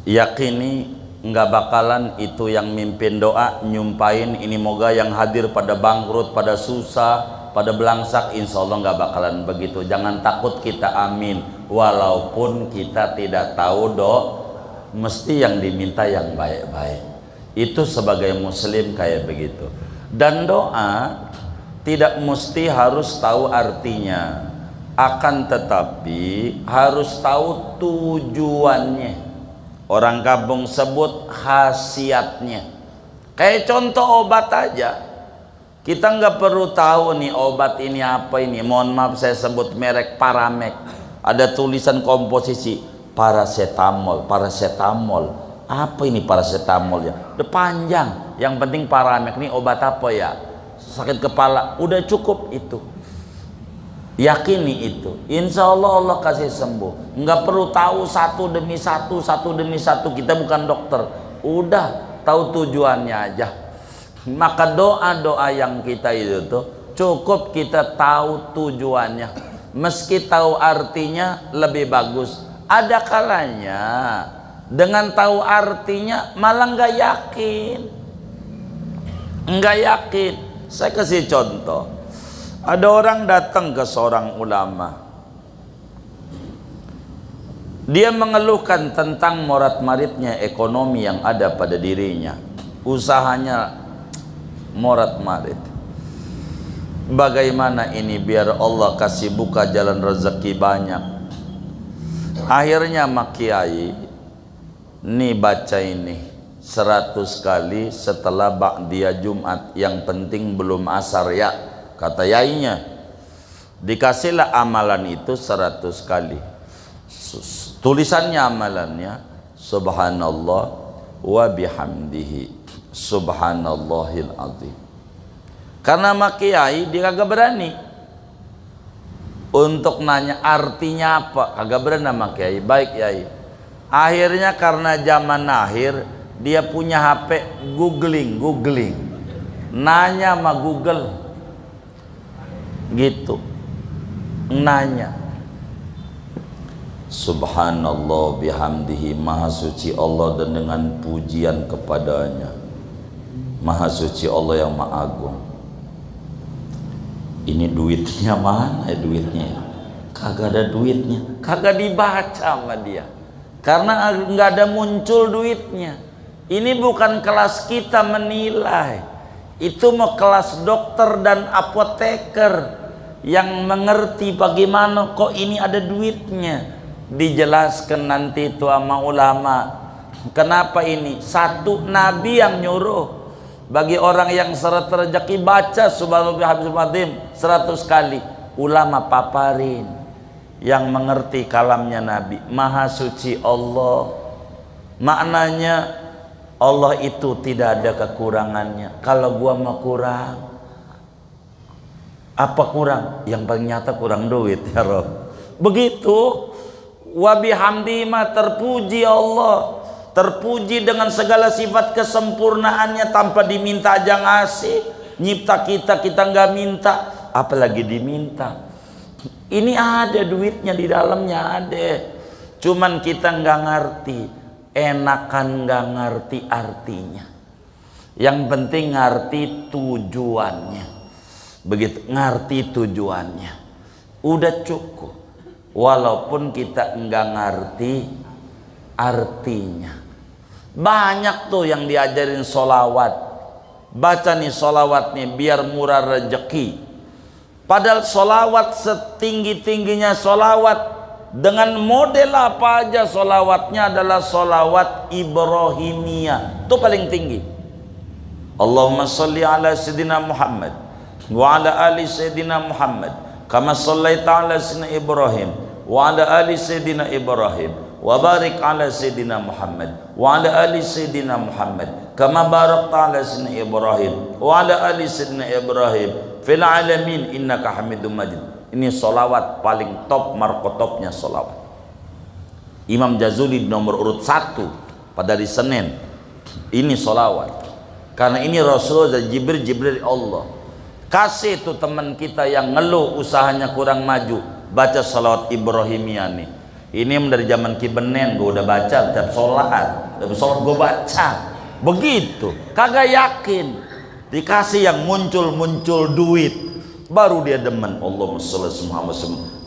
Yakini nggak bakalan itu yang mimpin doa nyumpain ini moga yang hadir pada bangkrut, pada susah, pada belangsak, insya Allah nggak bakalan begitu. Jangan takut kita amin, walaupun kita tidak tahu mesti yang diminta yang baik-baik. Itu sebagai muslim kayak begitu. Dan doa tidak mesti harus tahu artinya, akan tetapi harus tahu tujuannya. Orang kampung sebut khasiatnya. Kayak contoh obat aja, kita nggak perlu tahu nih obat ini apa ini. Mohon maaf saya sebut merek Paramek, ada tulisan komposisi paracetamol. Apa ini paracetamol ya? Udah panjang. Yang penting Paramek ini obat apa ya? Sakit kepala, udah cukup itu. Yakini itu, insya Allah Allah kasih sembuh. Nggak perlu tahu satu demi satu. Kita bukan dokter. Udah tahu tujuannya aja. Maka doa-doa yang kita itu tuh cukup kita tahu tujuannya. Meski tahu artinya lebih bagus. Ada kalanya dengan tahu artinya malah nggak yakin. Enggak yakin. Saya kasih contoh. Ada orang datang ke seorang ulama. Dia mengeluhkan tentang morat-maritnya ekonomi yang ada pada dirinya. Usahanya morat-marit. Bagaimana ini biar Allah kasih buka jalan rezeki banyak. Akhirnya mak kiai nih baca ini 100 kali setelah ba'diyah Jumat. Yang penting belum asar ya, kata yainya. Dikasihlah amalan itu 100 kali. Tulisannya amalannya subhanallah wa bihamdihi subhanallahil azim. Karena mak kiai dia kagak berani untuk nanya artinya apa, kagak berani mak kiai. Baik kiai. Akhirnya karena zaman akhir dia punya HP googling, nanya sama Google gitu, nanya subhanallah bihamdihi, maha suci Allah dan dengan pujian kepadanya, maha suci Allah yang maha agung. Ini duitnya mana ya, duitnya kagak ada, duitnya kagak dibaca sama dia karena nggak ada muncul duitnya. Ini bukan kelas kita menilai, itu mau kelas dokter dan apoteker yang mengerti bagaimana kok ini ada duitnya. Dijelaskan nanti itu sama ulama kenapa ini. Satu, Nabi yang nyuruh bagi orang yang seret rezeki baca subhanallah 100 kali. Ulama paparin yang mengerti kalamnya Nabi, maha suci Allah, maknanya Allah itu tidak ada kekurangannya. Kalau gua mau kurang, apa kurang? Yang paling nyata kurang duit ya Rob. Begitu. Wa bihamdi ma, terpuji Allah, terpuji dengan segala sifat kesempurnaannya tanpa diminta aja ngasih. Nyipta kita nggak minta, apalagi diminta. Ini ada duitnya di dalamnya, ada. Cuman kita nggak ngerti, enakan nggak ngerti artinya. Yang penting ngerti tujuannya. Begitu ngerti tujuannya, udah cukup. Walaupun kita enggak ngerti artinya. Banyak tuh yang diajarin solawat. Baca nih solawat nih biar murah rezeki. Padahal solawat setinggi-tingginya solawat, dengan model apa aja solawatnya adalah solawat Ibrahimiyah. Itu paling tinggi. Allahumma sholli ala Sayyidina Muhammad wa ala ali Sayyidina Muhammad kama shallaita ala Sayyidina Ibrahim wa ala ali Sayyidina Ibrahim wa barik ala Sayyidina Muhammad wa ala ali Sayyidina Muhammad kama barakta ala Sayyidina Ibrahim wa ala ali Sayyidina Ibrahim fil alamin innaka Hamidum Majid. Ini solawat paling top, markotopnya solawat. Imam Jazuli nomor urut 1 pada hari Senin. Ini solawat karena ini Rasulullah dan Jibril Allah. Kasih tuh teman kita yang ngeluh usahanya kurang maju, baca salawat Ibrahimiyah nih. Ini dari zaman Kibenen gue udah baca tiap sholat gue baca. Begitu, kagak yakin. Dikasih yang muncul duit, baru dia demen. Allahumma sholli ala Muhammad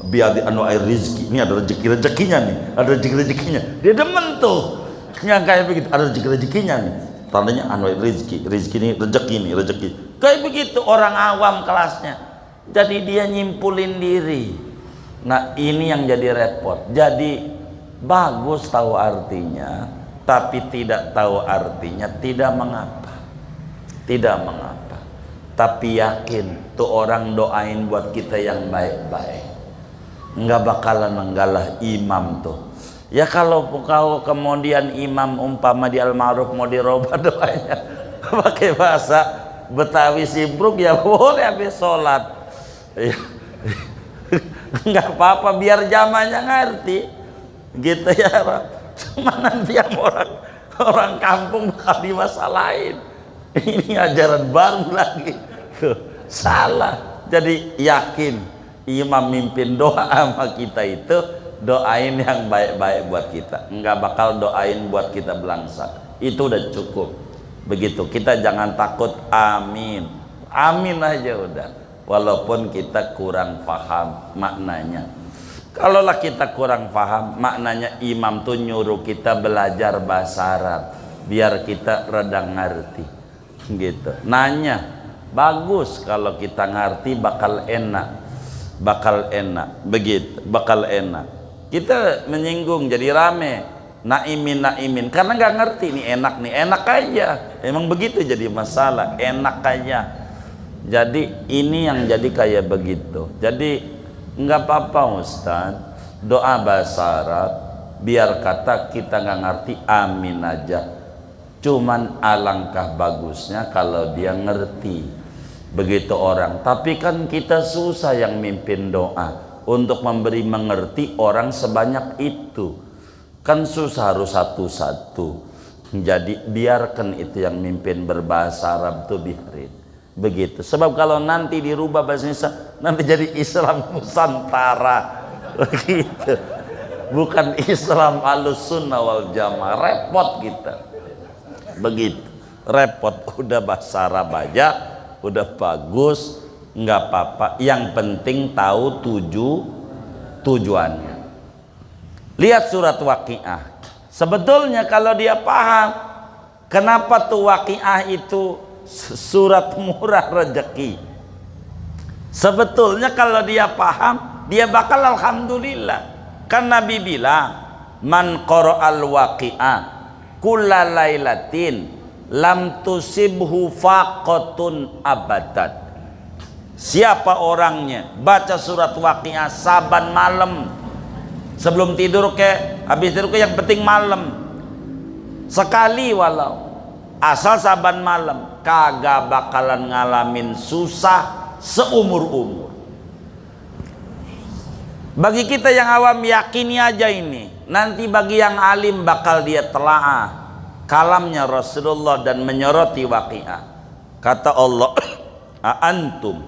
biadi anu air rizki. Ini ada rezekinya nih, ada rezekinya. Dia demen tuh, yang kayak begitu ada rezekinya nih. Tandanya anu air rizki ini rezeki. Kayak begitu orang awam kelasnya. Jadi dia nyimpulin diri. Nah ini yang jadi repot. Jadi bagus tahu artinya, tapi tidak tahu artinya tidak mengapa. Tidak mengapa. Tapi yakin tuh orang doain buat kita yang baik-baik. Nggak bakalan menggalah imam tuh. Ya kalau kemudian imam umpama di al-ma'ruf mau dirubah doanya pakai bahasa Betawi Simpruk ya boleh habis sholat. Nggak apa-apa biar jamaahnya ngerti gitu ya. Cuma nanti yang orang kampung bakal dimasalahin. Ini ajaran baru lagi tuh, salah. Jadi yakin imam mimpin doa sama kita itu doain yang baik-baik buat kita, nggak bakal doain buat kita belangsak. Itu udah cukup. Begitu, kita jangan takut, amin. Amin aja udah. Walaupun kita kurang paham maknanya. Kalaulah kita kurang paham maknanya, imam tuh nyuruh kita belajar bahasa Arab biar kita rada ngerti. Gitu. Nanya, bagus kalau kita ngerti, bakal enak. Bakal enak. Begitu, bakal enak. Kita menyinggung jadi rame. Naimin karena nggak ngerti nih, enak aja. Emang begitu jadi masalah, enak aja. Jadi ini yang jadi kayak begitu. Jadi nggak apa-apa Ustaz, doa bahasa Arab biar kata kita nggak ngerti, amin aja. Cuman alangkah bagusnya kalau dia ngerti. Begitu orang. Tapi kan kita susah yang mimpin doa untuk memberi mengerti orang sebanyak itu. Kan susah, harus satu-satu. Jadi biarkan itu yang mimpin berbahasa Arab tuh, biarin. Begitu. Sebab kalau nanti dirubah bahasa Indonesia, nanti jadi Islam Nusantara. Begitu. Bukan Islam Ahlussunnah wal Jamaah. Repot kita. Begitu. Repot. Udah bahasa Arab aja, udah bagus, nggak apa-apa. Yang penting tahu tujuannya. Lihat surat Waqiah. Sebetulnya kalau dia paham kenapa tuh Waqiah itu surat murah rezeki, sebetulnya kalau dia paham, dia bakal alhamdulillah. Kan Nabi bilang, man qara'al Waqiah kulla lailatin lam tusibhu faqatun abadat. Siapa orangnya baca surat Waqiah saban malam, sebelum tidur ke habis tidur ke, yang penting malam sekali, walau asal saban malam, kagak bakalan ngalamin susah seumur-umur. Bagi kita yang awam yakini aja ini. Nanti bagi yang alim bakal dia telaah kalamnya Rasulullah dan menyoroti Waqiah. Kata Allah, a antum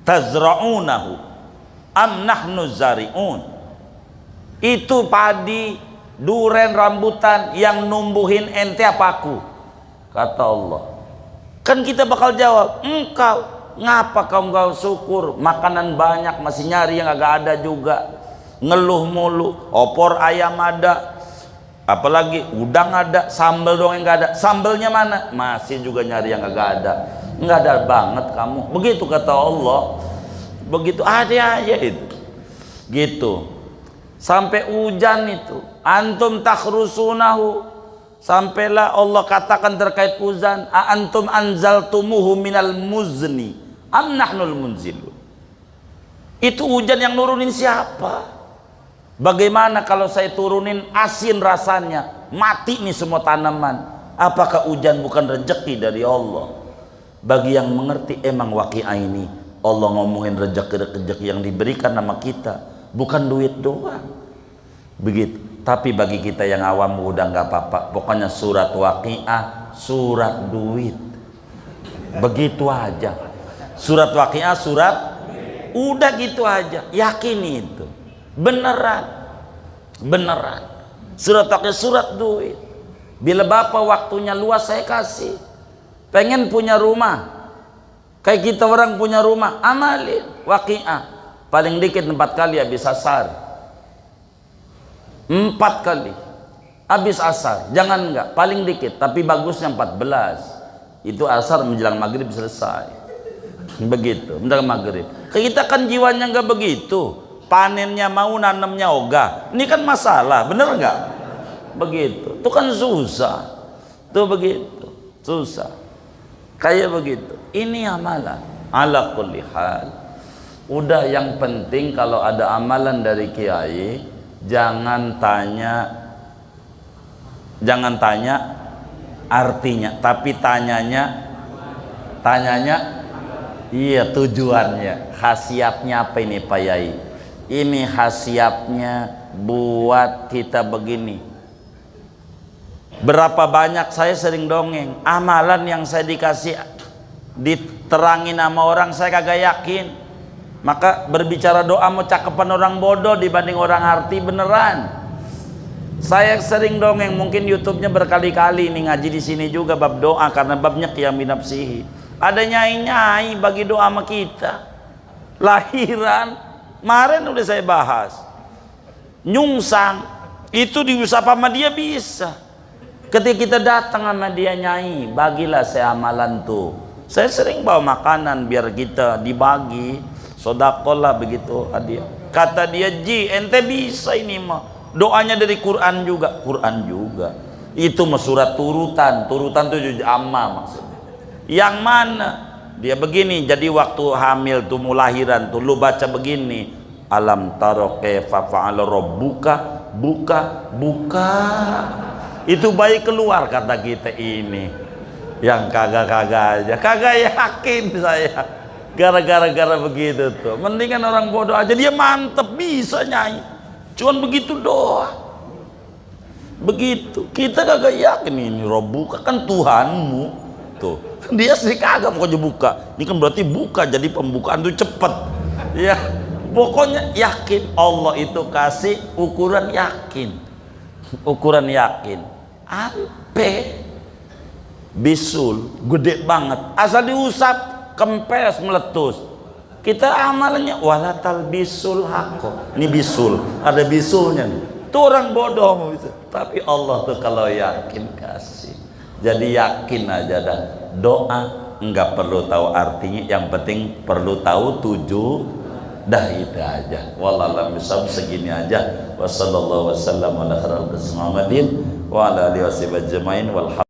tazra'unahu am nahnu zari'un. Itu padi, duren, rambutan yang numbuhin ente apa aku? Kata Allah. Kan kita bakal jawab, engkau. Ngapa kau enggak syukur? Makanan banyak, masih nyari yang agak ada juga. Ngeluh mulu, opor ayam ada, apalagi udang ada, sambal doang yang enggak ada. Sambalnya mana? Masih juga nyari yang agak ada. Enggak ada banget kamu. Begitu kata Allah. Begitu ada aja itu. Gitu. Sampai hujan itu, antum takhrusunahu, sampailah Allah katakan terkait hujan, a antum anzaltumuhu minal muzni am nahnul munzilun. Itu hujan yang nurunin siapa? Bagaimana kalau saya turunin asin rasanya, mati nih semua tanaman? Apakah hujan bukan rezeki dari Allah? Bagi yang mengerti, emang Waqiah ini Allah ngomongin rezeki yang diberikan sama kita, bukan duit doang. Begitu. Tapi bagi kita yang awam udah nggak apa-apa, pokoknya surat Waqiah surat duit. Begitu aja. Surat Waqiah surat, udah gitu aja. Yakin itu beneran, beneran. Surat Waqiah surat duit. Bila bapak waktunya luas, saya kasih. Pengen punya rumah kayak kita orang punya rumah, amalin Waqiah. Paling dikit 4 kali habis asar, 4 kali habis asar, jangan enggak, paling dikit, tapi bagusnya 14. Itu asar menjelang maghrib selesai. Begitu, menjelang maghrib. Kita kan jiwanya enggak begitu. Panennya mau, nanamnya ogah. Ini kan masalah, bener enggak? Begitu. Itu kan susah. Tuh begitu, susah. Kayak begitu. Ini amalan. Ala kulli hal. Udah, yang penting kalau ada amalan dari kiai, jangan tanya artinya, tapi tanyanya iya tujuannya, khasiatnya apa ini Pak Yai? Ini khasiatnya buat kita begini. Berapa banyak saya sering dongeng, amalan yang saya dikasih diterangin sama orang saya kagak yakin. Maka berbicara doa mau cakepan orang bodoh dibanding orang arti beneran. Saya sering dongeng, mungkin YouTube-nya berkali-kali nih, ngaji di sini juga bab doa karena babnya qiyam binafsihi. Ada nyai-nyai bagi doa sama kita. Lahiran, kemarin udah saya bahas. Nyungsang, itu diusap sama dia bisa. Ketika kita datang sama dia, nyai, bagilah saya amalan tuh. Saya sering bawa makanan biar kita dibagi, sodakolah begitu hadiah. Kata dia, ji, ente bisa ini mah. Doanya dari Quran juga, itu mah surat turutan tuh amma maksudnya. Yang mana dia begini, jadi waktu hamil tuh mau lahiran tuh lu baca begini, alam taro kaifa fa'ala rabbuka, buka itu bayi keluar. Kata kita ini yang kagak aja, kagak yakin saya gara-gara begitu tuh. Mendingan orang bodoh aja, dia mantep bisa nyai, cuman begitu doa. Begitu kita kagak yakin ini Rabbuka kan Tuhanmu tuh, dia sih kagak mau buka. Ini kan berarti buka, jadi pembukaan tuh cepet ya. Pokoknya yakin Allah itu kasih ukuran yakin, ampe bisul gede banget, asal diusap kempes meletus. Kita amalannya walatal bisul hako. Ini bisul, ada bisulnya nih. Itu orang bodoh gitu. Tapi Allah tuh kalau yakin kasih. Jadi yakin aja dah. Doa enggak perlu tahu artinya, yang penting perlu tahu tujuh. Dah itu aja. Wallahualam bisawab, segini aja. Wassallallahu wasallam ala khairil Muhammadin wa ala alihi wasallam ajmain.